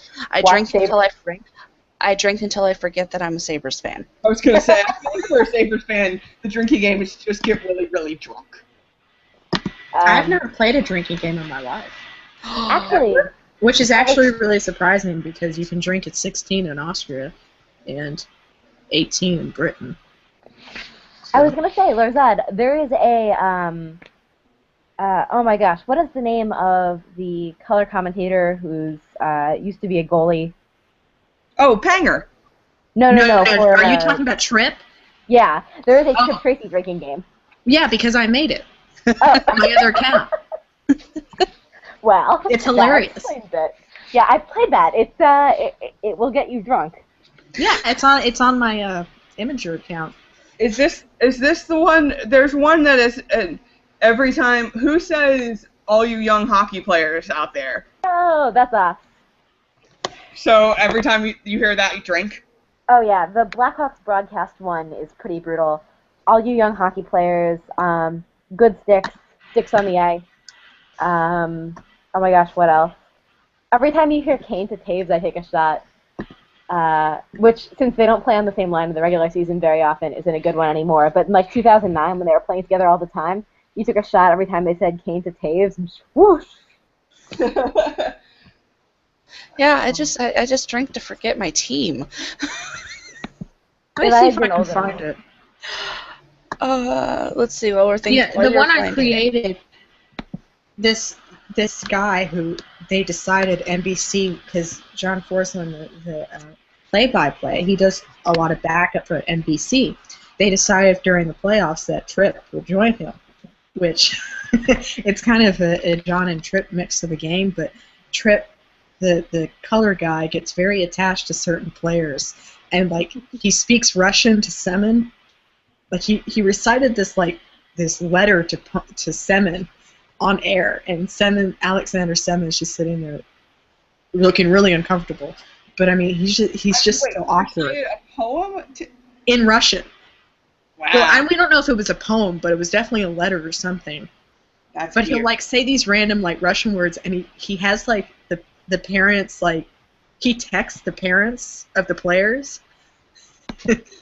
drink until I forget that I'm a Sabres fan. I was going to say, I think for a Sabres fan, the drinking game is just get really, really drunk. I've never played a drinking game in my life. Actually. Which is actually really surprising because you can drink at 16 in Austria and 18 in Britain. I was going to say, Larzad, there is a, oh my gosh, what is the name of the color commentator who's used to be a goalie? Oh, Panger. No. Are you talking about Trip? Yeah, there is a Trip Tracy drinking game. Yeah, because I made it. Oh. My other account. Well, it's hilarious. Yeah, I've played that. It's it will get you drunk. Yeah, it's on my Imager account. Is this the one? There's one that is every time. Who says all you young hockey players out there? Oh, that's us. So every time you hear that, you drink? Oh yeah, the Blackhawks broadcast one is pretty brutal. All you young hockey players, good sticks on the ice. Oh my gosh, what else? Every time you hear Kane to Taves, I take a shot. Which, since they don't play on the same line in the regular season very often, isn't a good one anymore. But in 2009, when they were playing together all the time, you took a shot every time they said Kane to Taves, and whoosh. Yeah, I just drink to forget my team. Let me see if I can find it. Let's see what we're thinking. Yeah, the one I created. This guy who they decided NBC, because John Forsland, the play-by-play, he does a lot of backup for NBC. They decided during the playoffs that Tripp would join him, which it's kind of a John and Tripp mix of a game, but Tripp, the color guy, gets very attached to certain players, and he speaks Russian to Semin. He recited this letter to Semin on air, and Alexander Semin is just sitting there looking really uncomfortable. But I mean, he's just so awkward. A poem in Russian. Wow. Well, we don't know if it was a poem, but it was definitely a letter or something. That's but weird. He'll say these random Russian words, and he has the parents he texts the parents of the players.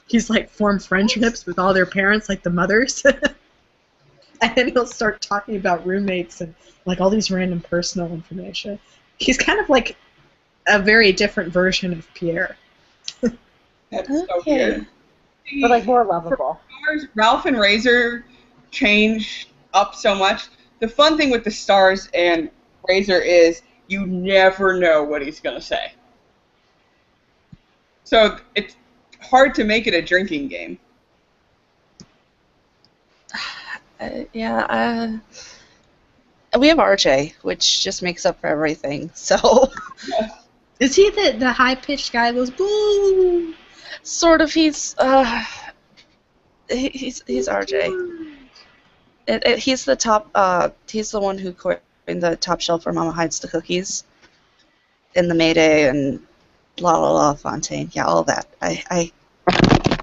He's formed friendships with all their parents, the mothers. And then he'll start talking about roommates and all these random personal information. He's kind of a very different version of Pierre. That's so weird. But more lovable. Ralph and Razor change up so much. The fun thing with the Stars and Razor is you never know what he's going to say. So it's hard to make it a drinking game. Yeah, we have RJ, which just makes up for everything. So, is he the high pitched guy? Goes boo. Sort of. He's RJ. He's the top. He's the one who coined the top shelf where Mama hides the cookies, in the Mayday and La La La Fontaine. Yeah, all that.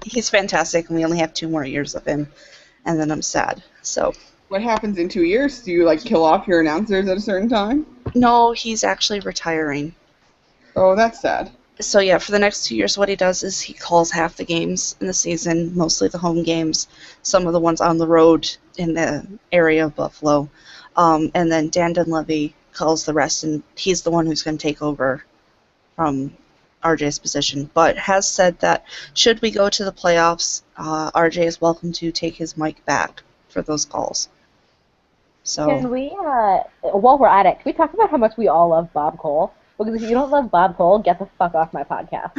He's fantastic, and we only have 2 more years of him, and then I'm sad. So. What happens in 2 years? Do you kill off your announcers at a certain time? No, he's actually retiring. Oh, that's sad. So yeah, for the next 2 years, what he does is he calls half the games in the season, mostly the home games, some of the ones on the road in the area of Buffalo, and then Dan Dunleavy calls the rest, and he's the one who's going to take over from RJ's position, but has said that should we go to the playoffs, RJ is welcome to take his mic back for those calls. So Can we, while we're at it, can we talk about how much we all love Bob Cole? Because if you don't love Bob Cole, get the fuck off my podcast.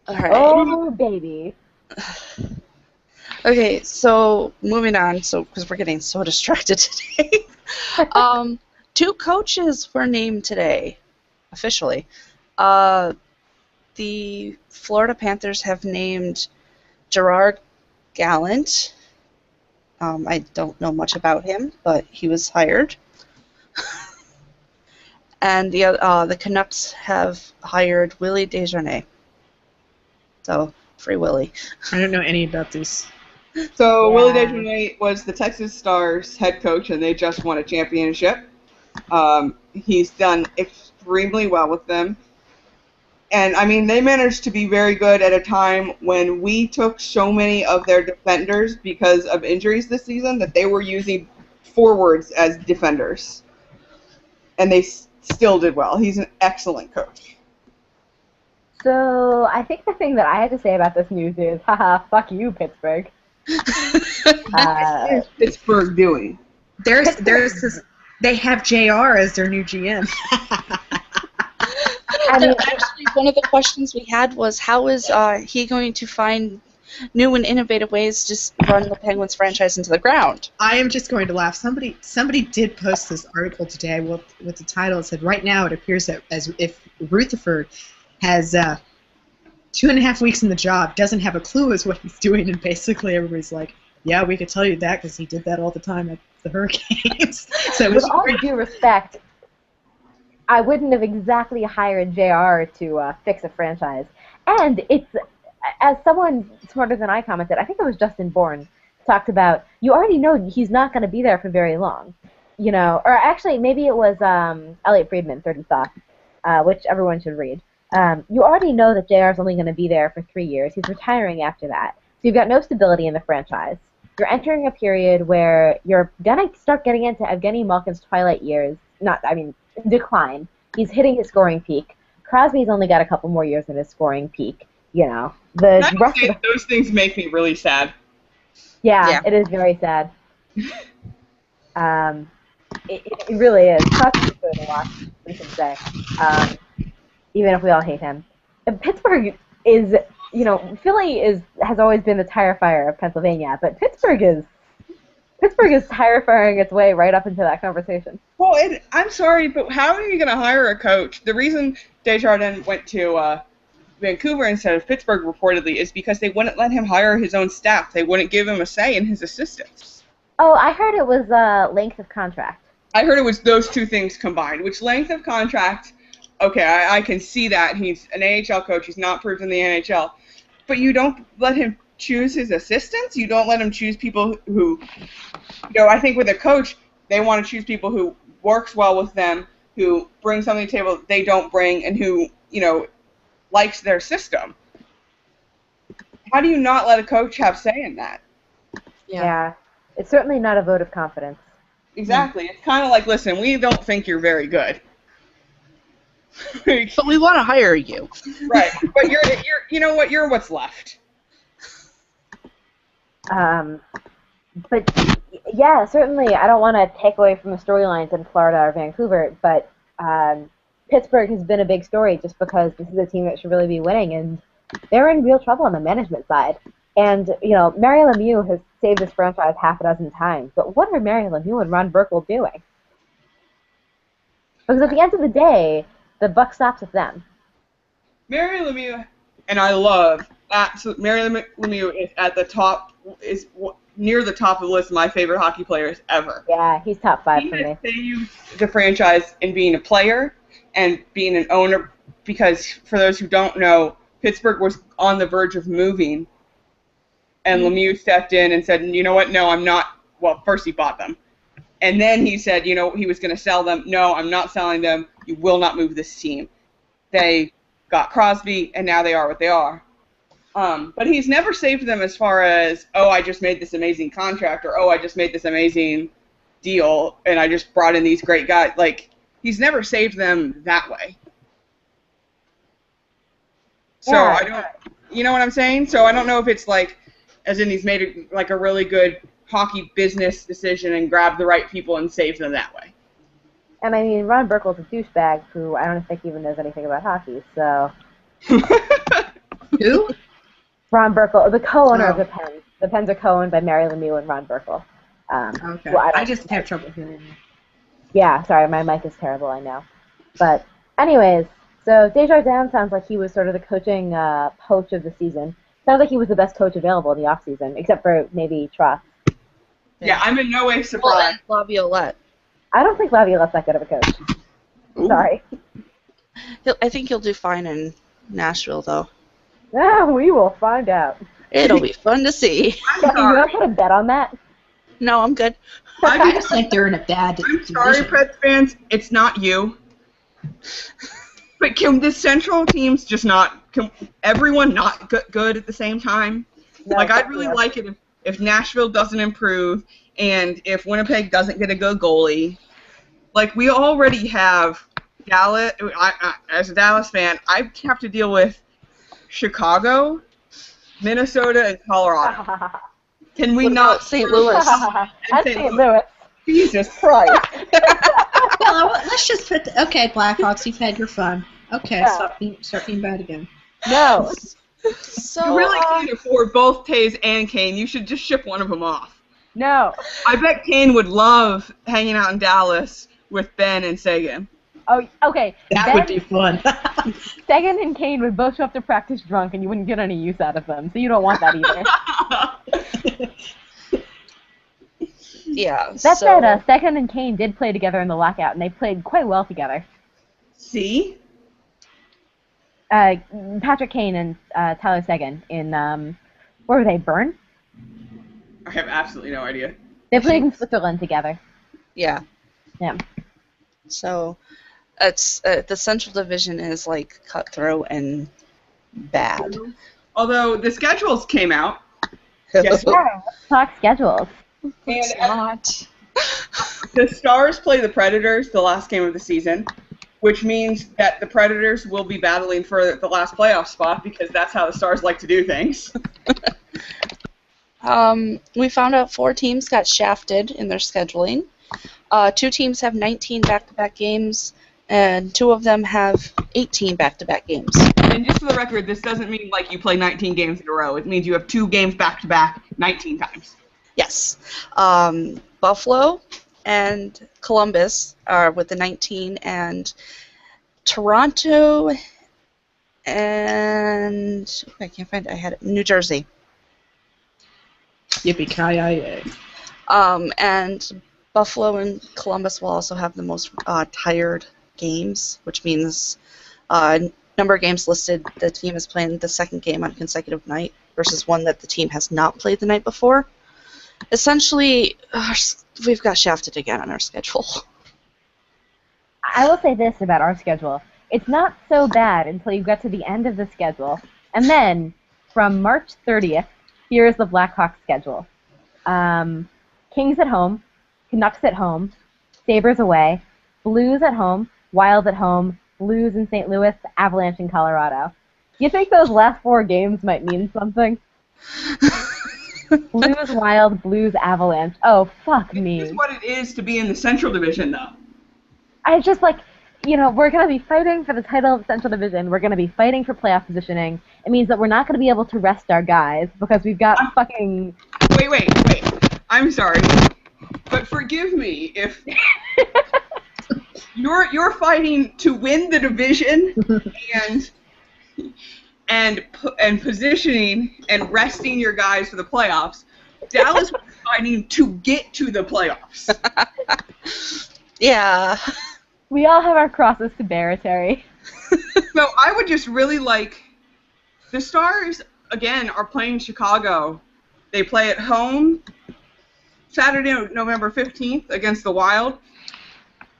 all right. Oh, baby. Okay, so moving on, so because we're getting so distracted today. 2 coaches were named today, officially. The Florida Panthers have named Gerard Gallant. I don't know much about him, but he was hired. And the Canucks have hired Willie Desjardins. So, Free Willie. I don't know any about these. So Yeah. Willie Desjardins was the Texas Stars head coach, and they just won a championship. He's done extremely well with them. And, I mean, they managed to be very good at a time when we took so many of their defenders because of injuries this season that they were using forwards as defenders. And they still did well. He's an excellent coach. So, I think the thing that I had to say about this news is, haha, fuck you, Pittsburgh. What is Pittsburgh doing? There's this. They have JR as their new GM. I mean, Actually, one of the questions we had was how is he going to find new and innovative ways to run the Penguins franchise into the ground? I am just going to laugh. Somebody did post this article today with the title. It said, right now it appears that as if Rutherford has 2.5 weeks in the job, doesn't have a clue as what he's doing, and basically everybody's like, yeah, we could tell you that because he did that all the time at the Hurricanes. So it was with all due respect, I wouldn't have exactly hired JR to fix a franchise. And it's, as someone smarter than I commented, I think it was Justin Bourne, talked about, you already know he's not going to be there for very long. You know, or actually, maybe it was Elliot Friedman, 30 Thoughts, which everyone should read. You already know that JR is only going to be there for 3 years. He's retiring after that. So you've got no stability in the franchise. You're entering a period where you're going to start getting into Evgeny Malkin's twilight years. Decline. He's hitting his scoring peak. Crosby's only got a couple more years in his scoring peak. You know, Those things make me really sad. Yeah, it is very sad. It really is. Crosby's good to watch, we can say. Even if we all hate him. And Pittsburgh is, you know, Philly has always been the tire fire of Pennsylvania, but Pittsburgh is tire firing its way right up into that conversation. Well, I'm sorry, but how are you going to hire a coach? The reason Desjardins went to Vancouver instead of Pittsburgh, reportedly, is because they wouldn't let him hire his own staff. They wouldn't give him a say in his assistants. Oh, I heard it was length of contract. I heard it was those two things combined, which length of contract, okay, I can see that. He's an AHL coach. He's not proved in the NHL. But you don't let him choose his assistants? You don't let him choose people who, you know, I think with a coach, they want to choose people who works well with them, who bring something to the table they don't bring, and who, you know, likes their system. How do you not let a coach have say in that? Yeah. It's certainly not a vote of confidence. Exactly. It's kind of like, listen, we don't think you're very good. But we want to hire you. Right. But you're you know what, you're what's left. But yeah, certainly I don't want to take away from the storylines in Florida or Vancouver, but Pittsburgh has been a big story just because this is a team that should really be winning, and they're in real trouble on the management side. And, you know, Mario Lemieux has saved this franchise half a dozen times, but what are Mario Lemieux and Ron Burkle doing? Because at the end of the day, the buck stops with them. Mario Lemieux, and I love, Mario Lemieux is at the top, is near the top of the list of my favorite hockey players ever. Yeah, he's top 5 for me. He has saved the franchise in being a player and being an owner, because for those who don't know, Pittsburgh was on the verge of moving, and Lemieux stepped in and said, you know what, no, I'm not, well, first he bought them. And then he said, you know, he was going to sell them. No, I'm not selling them. You will not move this team. They got Crosby, and now they are what they are. But he's never saved them as far as, oh, I just made this amazing contract, or, oh, I just made this amazing deal, and I just brought in these great guys. Like, he's never saved them that way. So Yeah. I don't, you know what I'm saying? So I don't know if it's like, as in he's made a really good hockey business decision and grabbed the right people and saved them that way. And I mean, Ron Burkle's a douchebag who I don't think even knows anything about hockey, so... Who? Ron Burkle, the co-owner of the Pens. The Pens are co-owned by Mary Lemieux and Ron Burkle. Okay. Well, I just have trouble hearing you. Yeah, sorry, my mic is terrible, I know. But anyways, so Desjardins sounds like he was sort of the coaching coach of the season. Sounds like he was the best coach available in the offseason, except for maybe Trotz. Yeah, I'm in no way Well, surprised. and Laviolette. I don't think Laviolette's that good of a coach. Ooh. Sorry. I think he'll do fine in Nashville, though. We will find out. It'll be fun to see. You want to put a bet on that? No, I'm good. I just think they're in a bad I'm sorry, division. Preds fans, it's not you. But can the Central teams just not, can everyone not good at the same time? No, like, I'd fuck really you. like it if Nashville doesn't improve and if Winnipeg doesn't get a good goalie. Like, we already have Dallas, as a Dallas fan, I have to deal with Chicago, Minnesota, and Colorado. Can we What not about St. Louis? That's St. Louis. Jesus Christ. Well, let's just put. Okay, Blackhawks, you've had your fun. Okay, Yeah. start being bad again. No. So, You really can't afford both Tays and Kane. You should just ship one of them off. No. I bet Kane would love hanging out in Dallas with Ben and Sagan. Oh, okay. That would be fun. Sagan and Kane would both show up to practice drunk, and you wouldn't get any use out of them. So you don't want that either. yeah. That so, said, Sagan and Kane did play together in the lockout, and they played quite well together. See? Patrick Kane and Tyler Sagan in where were they? Bern? I have absolutely no idea. They played in Switzerland together. Yeah. Yeah. So, it's the Central Division is like cutthroat and bad. Although the schedules came out. Yes. Yeah, let's talk schedules. It's And not. the Stars play the Predators the last game of the season, which means that the Predators will be battling for the last playoff spot because that's how the Stars like to do things. We found out 4 teams got shafted in their scheduling. 2 teams have 19 back-to-back games, and 2 of them have 18 back-to-back games. And just for the record, this doesn't mean like you play 19 games in a row. It means you have 2 games back-to-back 19 times. Yes. Buffalo and Columbus are with the 19, and Toronto and I can't find it. I had it. New Jersey. Yippee-ki-yay. And Buffalo and Columbus will also have the most tired games, which means number of games listed, the team is playing the second game on a consecutive night versus one that the team has not played the night before. Essentially, we've got shafted again on our schedule. I will say this about our schedule. It's not so bad until you get to the end of the schedule. And then, from March 30th, here is the Blackhawks schedule. Kings at home, Canucks at home, Sabres away, Blues at home, Wild at home, Blues in St. Louis, Avalanche in Colorado. You think those last 4 games might mean something? Blues, Wild, Blues, Avalanche. Oh, fuck me. This is what it is to be in the Central Division, though. I just like, we're going to be fighting for the title of the Central Division. We're going to be fighting for playoff positioning. It means that we're not going to be able to rest our guys because we've got fucking... Wait. I'm sorry. But forgive me if you're fighting to win the division and positioning and resting your guys for the playoffs. Dallas was fighting to get to the playoffs. Yeah. We all have our crosses to bear, Terry. So I would just really like the Stars again are playing Chicago. They play at home Saturday, November 15th against the Wild.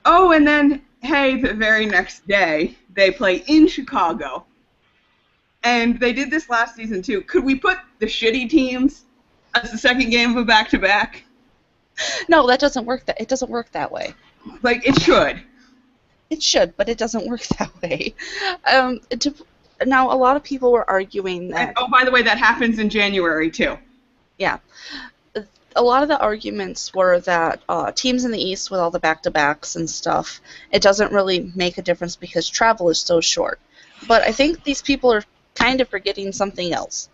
Oh, and then hey, the very next day, they play in Chicago. And they did this last season, too. Could we put the shitty teams as the second game of a back-to-back? No, that doesn't work. It doesn't work that way. Like, it should. It should, but it doesn't work that way. Now, a lot of people were arguing that... And, oh, by the way, that happens in January, too. Yeah. A lot of the arguments were that teams in the East with all the back-to-backs and stuff, it doesn't really make a difference because travel is so short. But I think these people are kind of forgetting something else.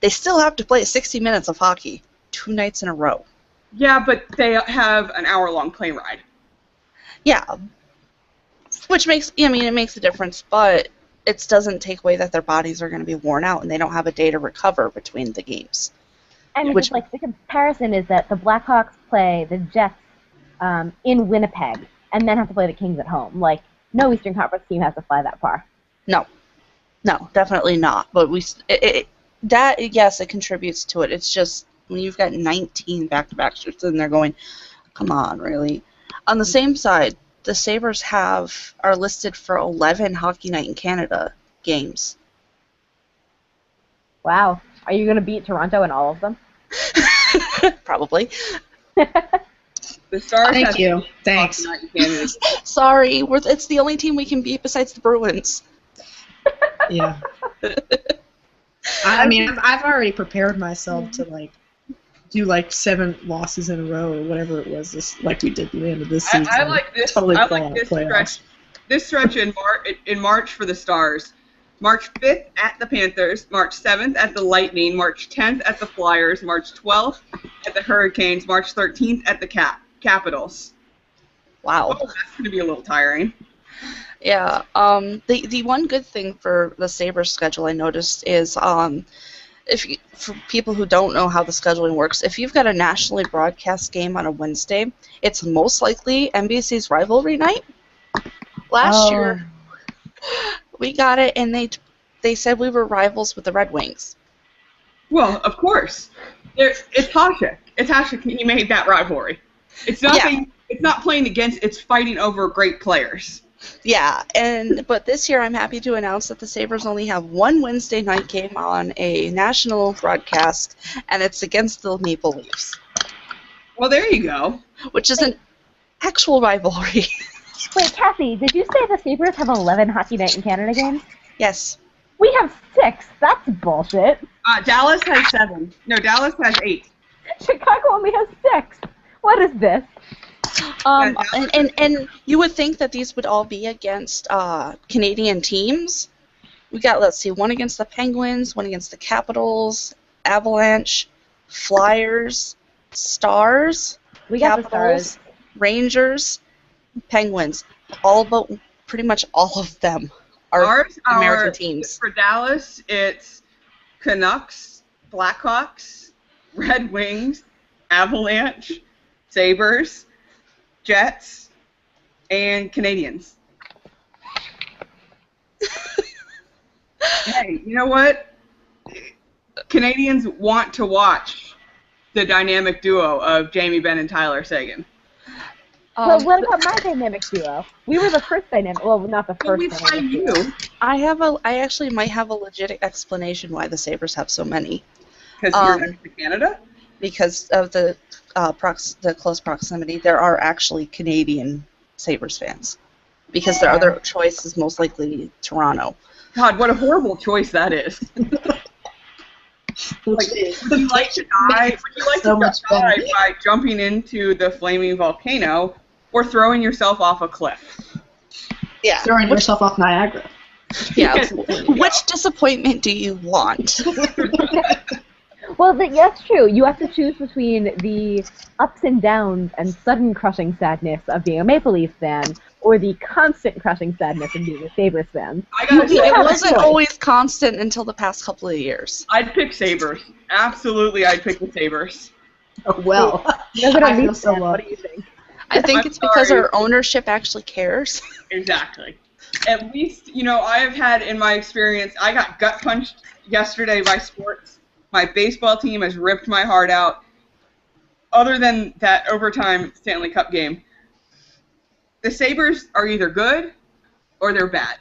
They still have to play 60 minutes of hockey 2 nights in a row. Yeah, but they have an hour-long plane ride. Yeah. Which makes, I mean, it makes a difference, but it doesn't take away that their bodies are going to be worn out and they don't have a day to recover between the games. And which, like, the comparison is that the Blackhawks play the Jets in Winnipeg and then have to play the Kings at home. Like, no Eastern Conference team has to fly that far. No, definitely not. But yes, it contributes to it. It's just when you've got 19 back-to-backs, you're sitting there going, come on, really? On the same side, the Sabres are listed for 11 Hockey Night in Canada games. Wow. Are you going to beat Toronto in all of them? Probably. The Stars Thank you. Thanks. Sorry, it's the only team we can beat besides the Bruins. Yeah. I mean, I've already prepared myself to do 7 losses in a row or whatever it was, like we did at the end of this season. I like this. Totally I like this stretch. This stretch in March for the Stars. March 5th at the Panthers, March 7th at the Lightning, March 10th at the Flyers, March 12th at the Hurricanes, March 13th at the Capitals. Wow. Oh, that's going to be a little tiring. Yeah. The one good thing for the Sabres schedule I noticed is for people who don't know how the scheduling works, if you've got a nationally broadcast game on a Wednesday, it's most likely NBC's rivalry night. Last year, we got it, and they said we were rivals with the Red Wings. Well, of course. It's Hasek. It's Hasek. He made that rivalry. It's nothing. Yeah. It's not playing against. It's fighting over great players. Yeah, but this year I'm happy to announce that the Sabres only have one Wednesday night game on a national broadcast, and it's against the Maple Leafs. Well, there you go. Which is an actual rivalry. Wait, Kathy, did you say the Sabres have 11 Hockey Night in Canada games? Yes. We have 6. That's bullshit. Dallas has 7. No, Dallas has 8. Chicago only has 6. What is this? And you would think that these would all be against Canadian teams. We got, let's see, one against the Penguins, one against the Capitals, Avalanche, Flyers, Stars, we got Capitals, the Stars. Rangers, Penguins. All but pretty much all of them are American teams. For Dallas, it's Canucks, Blackhawks, Red Wings, Avalanche, Sabres, Jets, and Canadians. Hey, you know what? Canadians want to watch the dynamic duo of Jamie Benn and Tyler Seguin. Well, what about my dynamic duo? We were the first dynamic. Well, not the first. We find you. I actually might have a legit explanation why the Sabres have so many. Because you're next to Canada. Because of the close proximity, there are actually Canadian Sabres fans. Because their other choice is most likely Toronto. God, what a horrible choice that is. Would you like to die by jumping into the flaming volcano or throwing yourself off a cliff? Yeah. Throwing yourself off Niagara. Yeah. Which disappointment do you want? Well, that's true. You have to choose between the ups and downs and sudden crushing sadness of being a Maple Leaf fan or the constant crushing sadness of being a Sabres fan. It wasn't always constant until the past couple of years. I'd pick Sabres. Absolutely, I'd pick the Sabres. Oh, well. I feel so low. What do you think? I think it's because our ownership actually cares. Exactly. At least, I have had in my experience, I got gut punched yesterday by sports. My baseball team has ripped my heart out. Other than that overtime Stanley Cup game, the Sabres are either good or they're bad.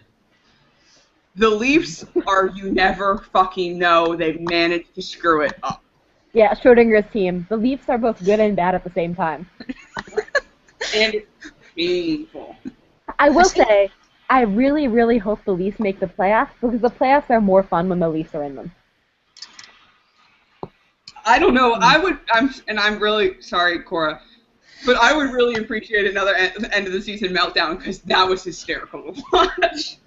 The Leafs are, you never fucking know. They've managed to screw it up. Yeah, Schrodinger's team. The Leafs are both good and bad at the same time. And it's painful. I will say, I really, really hope the Leafs make the playoffs because the playoffs are more fun when the Leafs are in them. I don't know. I'm really sorry, Cora, but I would really appreciate another end of the season meltdown because that was hysterical to watch.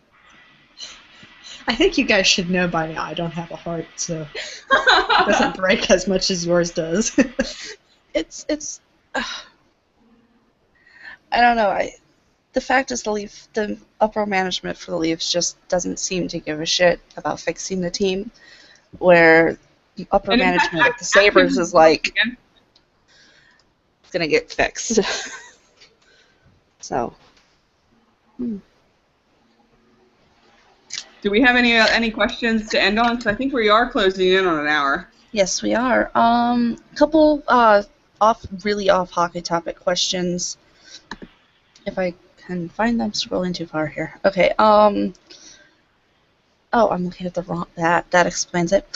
I think you guys should know by now I don't have a heart, so it doesn't break as much as yours does. It's I don't know. The fact is the upper management for the Leafs just doesn't seem to give a shit about fixing the team, where the upper management of the Sabres is like, it's gonna get fixed. So. Do we have any questions to end on? Because I think we are closing in on an hour. Yes, we are. Couple really off hockey topic questions. If I can find them, scrolling too far here. Okay. Oh, I'm looking at the wrong. That explains it.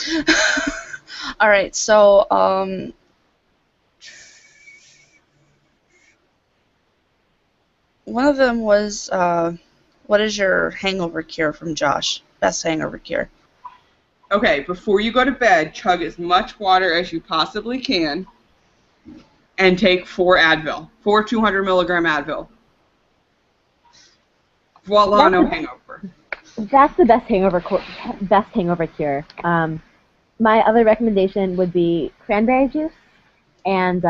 All right. So one of them was what is your hangover cure from Josh? Best hangover cure. Okay, before you go to bed, chug as much water as you possibly can, and take 4 Advil, 4 200-milligram Advil. Voila, no hangover. That's the best hangover cure. My other recommendation would be cranberry juice, and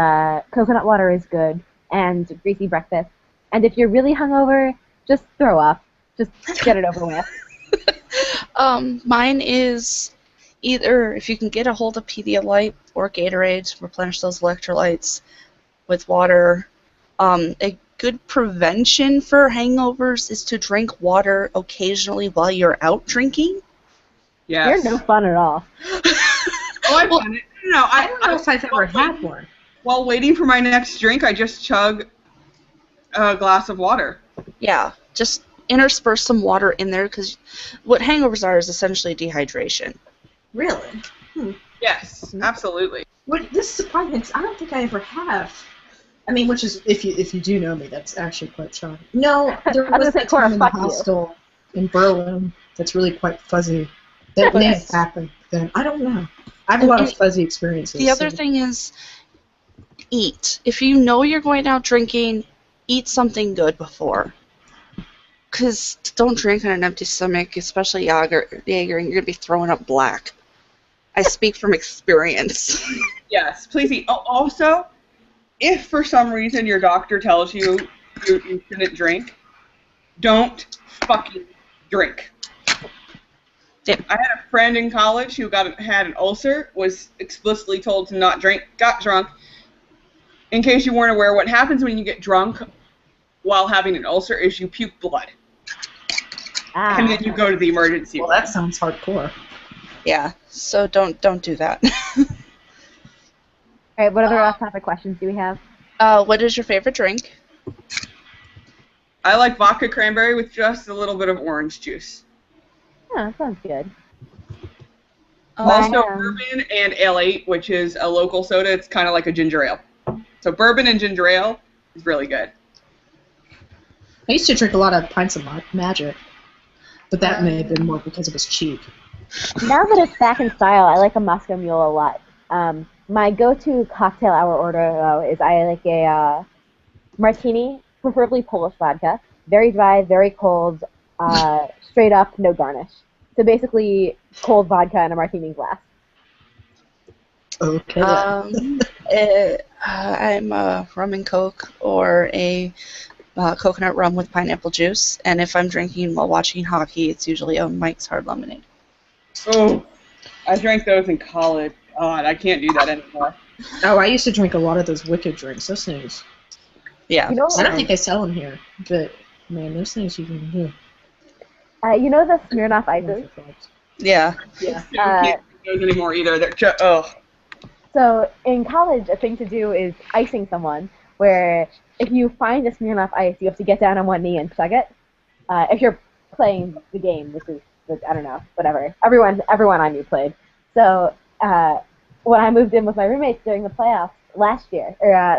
coconut water is good, and greasy breakfast. And if you're really hungover, just throw up. Just get it over with. Mine is either if you can get a hold of Pedialyte or Gatorade, replenish those electrolytes with water. A good prevention for hangovers is to drink water occasionally while you're out drinking. Yes. You're no fun at all. I've done it. No, I don't know if I've ever had one. While waiting for my next drink, I just chug a glass of water. Yeah, just intersperse some water in there because what hangovers are is essentially dehydration. Really? Yes, absolutely. This surprised me because I don't think I ever have. I mean, which is, if you do know me, that's actually quite shocking. No, there was that time in the hostel in Berlin that's really quite fuzzy. That may have happened then. I don't know. I have a lot of fuzzy experiences. The other thing is eat. If you know you're going out drinking, eat something good before. Because don't drink on an empty stomach, especially Jaeger, and you're going to be throwing up black. I speak from experience. Yes, please eat. Oh, also, if for some reason your doctor tells you you shouldn't drink, don't fucking drink. Yeah. I had a friend in college who had an ulcer, was explicitly told to not drink, got drunk. In case you weren't aware, what happens when you get drunk while having an ulcer is you puke blood. And then you go to the emergency room. Well, that sounds hardcore. Yeah, so don't do that. All right, what other off-topic questions do we have? What is your favorite drink? I like vodka cranberry with just a little bit of orange juice. Oh, that sounds good. Also, bourbon and Ale 8, which is a local soda. It's kind of like a ginger ale. So bourbon and ginger ale is really good. I used to drink a lot of pints of Magic, but that may have been more because it was cheap. Now that it's back in style, I like a Moscow Mule a lot. My go-to cocktail hour order, though, is I like a martini, preferably Polish vodka, very dry, very cold, straight up, no garnish. So basically, cold vodka in a martini glass. Okay. I'm a rum and coke or a coconut rum with pineapple juice, and if I'm drinking while watching hockey, it's usually a Mike's Hard Lemonade. Oh, I drank those in college. God, I can't do that anymore. Oh, I used to drink a lot of those Wicked drinks. Those things. Yeah. You know, I don't think they sell them here, but man, those things you can do. you know the Smirnoff Ices? Yeah. Yeah. I can't do those anymore either. They're just, So in college, a thing to do is icing someone, where if you find a Smirnoff Ice, you have to get down on one knee and chug it. If you're playing the game, which is, I don't know, whatever. Everyone I knew played. So when I moved in with my roommates during the playoffs last year,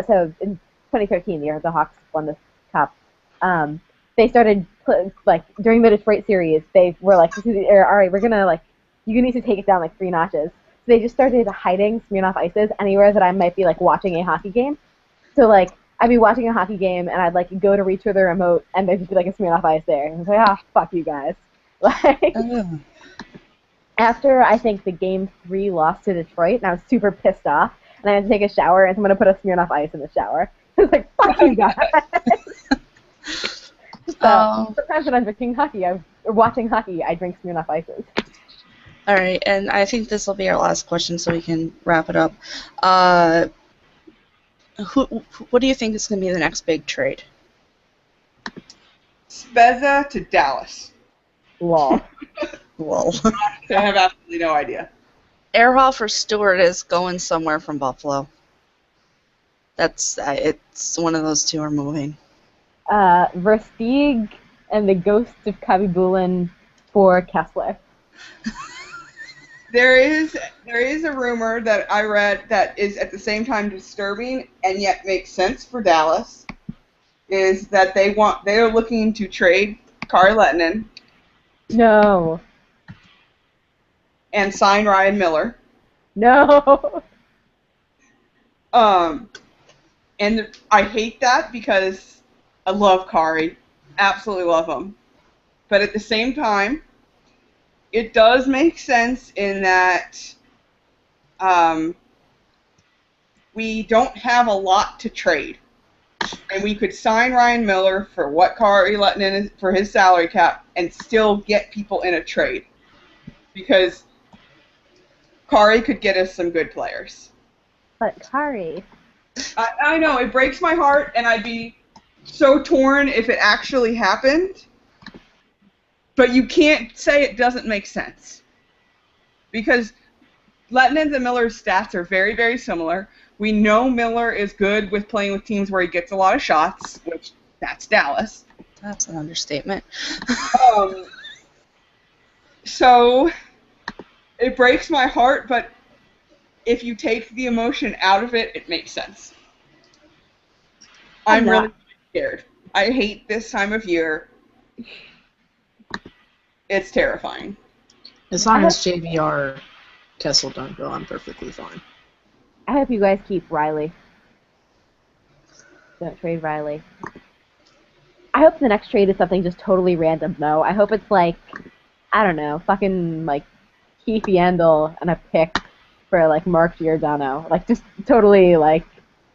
so in 2013, the year the Hawks won the cup, they started during the Detroit series. They were like, all right, we're gonna you need to take it down like 3 notches. So they just started hiding Smirnoff Ices anywhere that I might be watching a hockey game. So I'd be watching a hockey game and I'd go to reach for the remote and there'd just be a Smirnoff Ice there. And I was like, fuck you guys. After I think the game 3 loss to Detroit, and I was super pissed off, and I had to take a shower, and someone to put a Smirnoff Ice in the shower. I was like, fuck you guys. So sometimes when I'm watching hockey, I drink Smirnoff Ices. All right, and I think this will be our last question, so we can wrap it up. What do you think is going to be the next big trade? Spezza to Dallas. Lol. Lol. I have absolutely no idea. Ehrhoff or Stewart is going somewhere from Buffalo. It's one of those two are moving. Versteeg and the ghost of Khabibulin for Kessler. There is a rumor that I read that is at the same time disturbing and yet makes sense for Dallas. Is that they are looking to trade Kari Lehtinen. No. And sign Ryan Miller. No. And I hate that because I love Kari, absolutely love him. But at the same time, it does make sense in that we don't have a lot to trade. And we could sign Ryan Miller for what Kari Lehtinen is for his salary cap and still get people in a trade. Because Kari could get us some good players. But Kari... I know, it breaks my heart, and I'd be so torn if it actually happened. But you can't say it doesn't make sense. Because Lehtinen's and Miller's stats are very, very similar. We know Miller is good with playing with teams where he gets a lot of shots, which that's Dallas. That's an understatement. So it breaks my heart, but if you take the emotion out of it, it makes sense. I'm really scared. I hate this time of year. It's terrifying. As long as JVR Kessel don't go, I'm perfectly fine. I hope you guys keep Riley. Don't trade Riley. I hope the next trade is something just totally random, though. I hope it's I don't know, fucking Keith Yandel and a pick for Mark Giordano. Just totally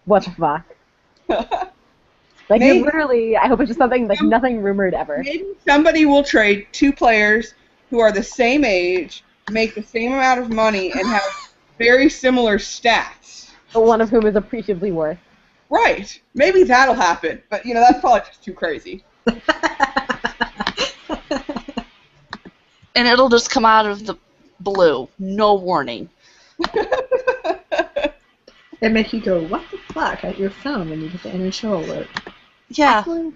what the fuck? Maybe, literally, I hope it's just something nothing rumored ever. Maybe somebody will trade 2 players who are the same age, make the same amount of money, and have very similar stats. But one of whom is appreciably worse. Right. Maybe that'll happen, but that's probably just too crazy. And it'll just come out of the blue, no warning. It make you go, what the fuck, at your phone when you get the NHL alert. Yeah. Actually,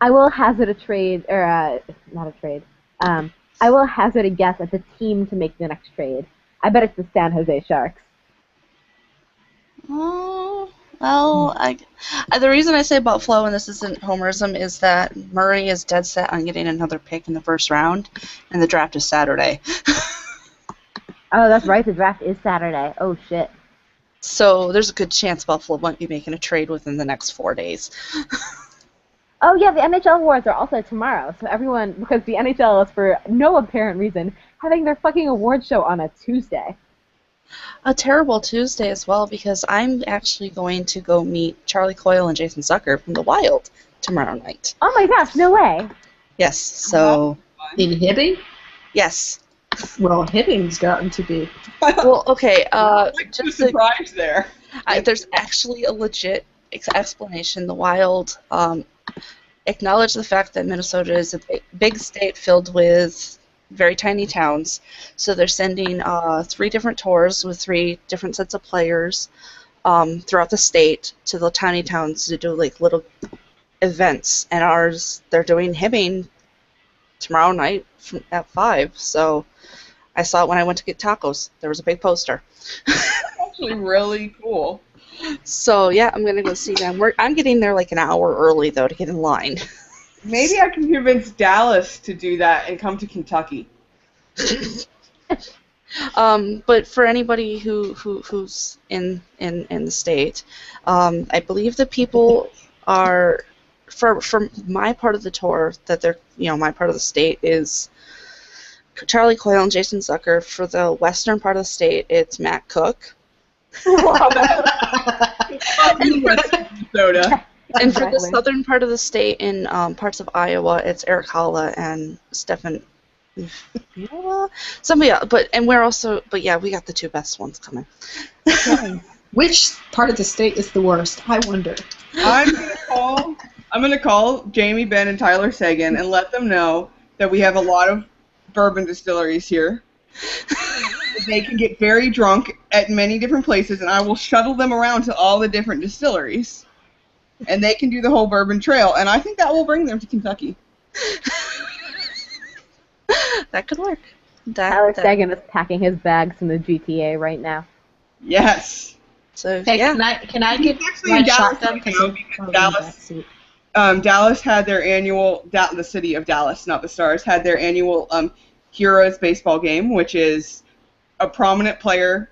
I will hazard a trade, or not a trade. I will hazard a guess at the team to make the next trade. I bet it's the San Jose Sharks. Oh, well, the reason I say Buffalo, and this isn't homerism, is that Murray is dead set on getting another pick in the first round, and the draft is Saturday. Oh, that's right. The draft is Saturday. Oh, shit. So there's a good chance Buffalo might be making a trade within the next 4 days. Oh, yeah, the NHL awards are also tomorrow. So everyone, because the NHL is, for no apparent reason, having their fucking award show on a Tuesday. A terrible Tuesday as well, because I'm actually going to go meet Charlie Coyle and Jason Zucker from The Wild tomorrow night. Oh my gosh, no way. Yes, so... In Hibbing? Yes. Well, Hibbing's gotten to be... Well, okay, just a surprise there. There's actually a legit explanation. The Wild acknowledge the fact that Minnesota is a big state filled with very tiny towns, so they're sending 3 different tours with 3 different sets of players throughout the state to the tiny towns to do like little events. And ours, they're doing hemming tomorrow night at 5. So I saw it when I went to get tacos. There was a big poster. That's actually really cool. So yeah, I'm gonna go see them. I'm getting there like an hour early though to get in line. Maybe I can convince Dallas to do that and come to Kentucky. But for anybody who's in the state, I believe the people are for my part of the tour that they're my part of the state is Charlie Coyle and Jason Zucker. For the western part of the state, it's Matt Cook. Minnesota. And for the southern part of the state, in parts of Iowa, it's Eric Holla and Stefan. Somebody else, but yeah, we got the 2 best ones coming. Which part of the state is the worst? I wonder. I'm gonna call Jamie, Ben, and Tyler Sagan and let them know that we have a lot of bourbon distilleries here. They can get very drunk at many different places, and I will shuttle them around to all the different distilleries. And they can do the whole bourbon trail, and I think that will bring them to Kentucky. That could work. Tyler Sagan is packing his bags from the GTA right now. Yes. So hey, yeah. Can I get my shotgun? Dallas had their annual, the city of Dallas, not the Stars, had their annual Heroes baseball game, which is a prominent player.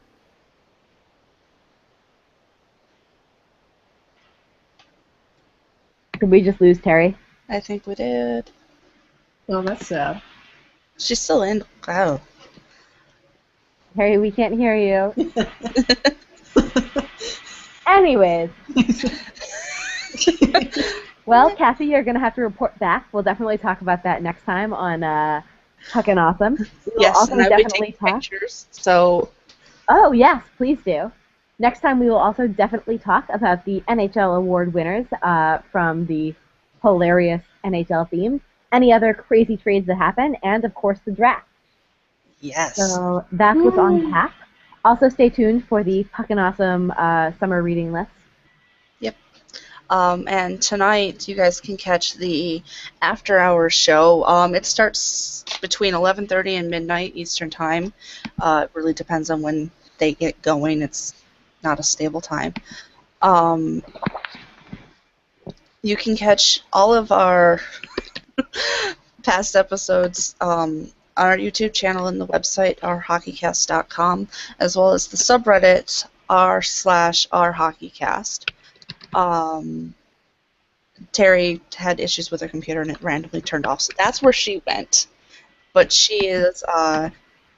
Did we just lose Terry? I think we did. Well, that's sad. She's still in. Wow. Terry, we can't hear you. Anyways. Well, Kathy, you're going to have to report back. We'll definitely talk about that next time on Puckin Awesome. Yes, also and I will be taking pictures. So. Oh, yes, please do. Next time we will also definitely talk about the NHL award winners from the hilarious NHL theme, any other crazy trades that happen, and of course the draft. Yes. So that's what's on tap. Also stay tuned for the Puckin Awesome summer reading list. Yep. And tonight you guys can catch the after hours show. It starts between 11:30 and midnight Eastern time. It really depends on when they get going. It's not a stable time. You can catch all of our past episodes on our YouTube channel and the website ourhockeycast.com, as well as the subreddit r/ourhockeycast. Terry had issues with her computer and it randomly turned off, so that's where she went. But she is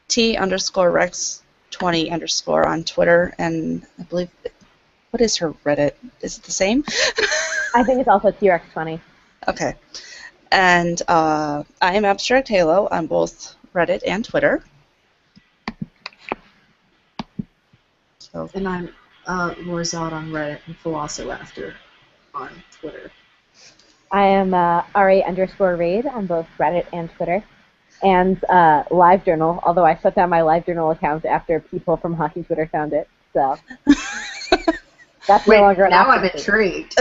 T_Rex20_ on Twitter, and I believe, what is her Reddit? Is it the same? I think it's also TRX20. Okay. And I am Abstract Halo on both Reddit and Twitter. So. And I'm Lorzod on Reddit and Philosopher on Twitter. I am RA_Raid on both Reddit and Twitter. And LiveJournal, although I shut down my LiveJournal account after people from Hockey Twitter found it. So that's no longer an option. Now I'm intrigued.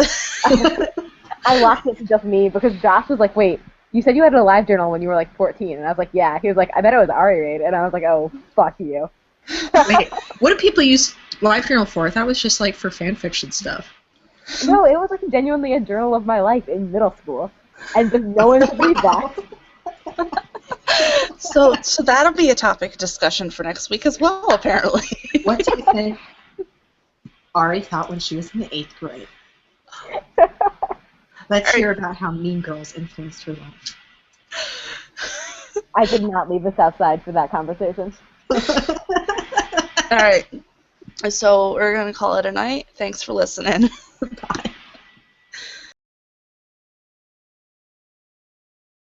I locked it to just me because Josh was like, wait, you said you had a LiveJournal when you were like 14. And I was like, yeah. He was like, I bet it was Raid. And I was like, oh, fuck you. Wait, what do people use LiveJournal for? I thought it was just like for fan fiction stuff. No, it was like genuinely a journal of my life in middle school. And just no one would read that. So that'll be a topic of discussion for next week as well, apparently. What do you think Ari thought when she was in the 8th grade? Let's hear about how Mean Girls influenced her life. I did not leave the South Side for that conversation. All right. So we're going to call it a night. Thanks for listening. Bye.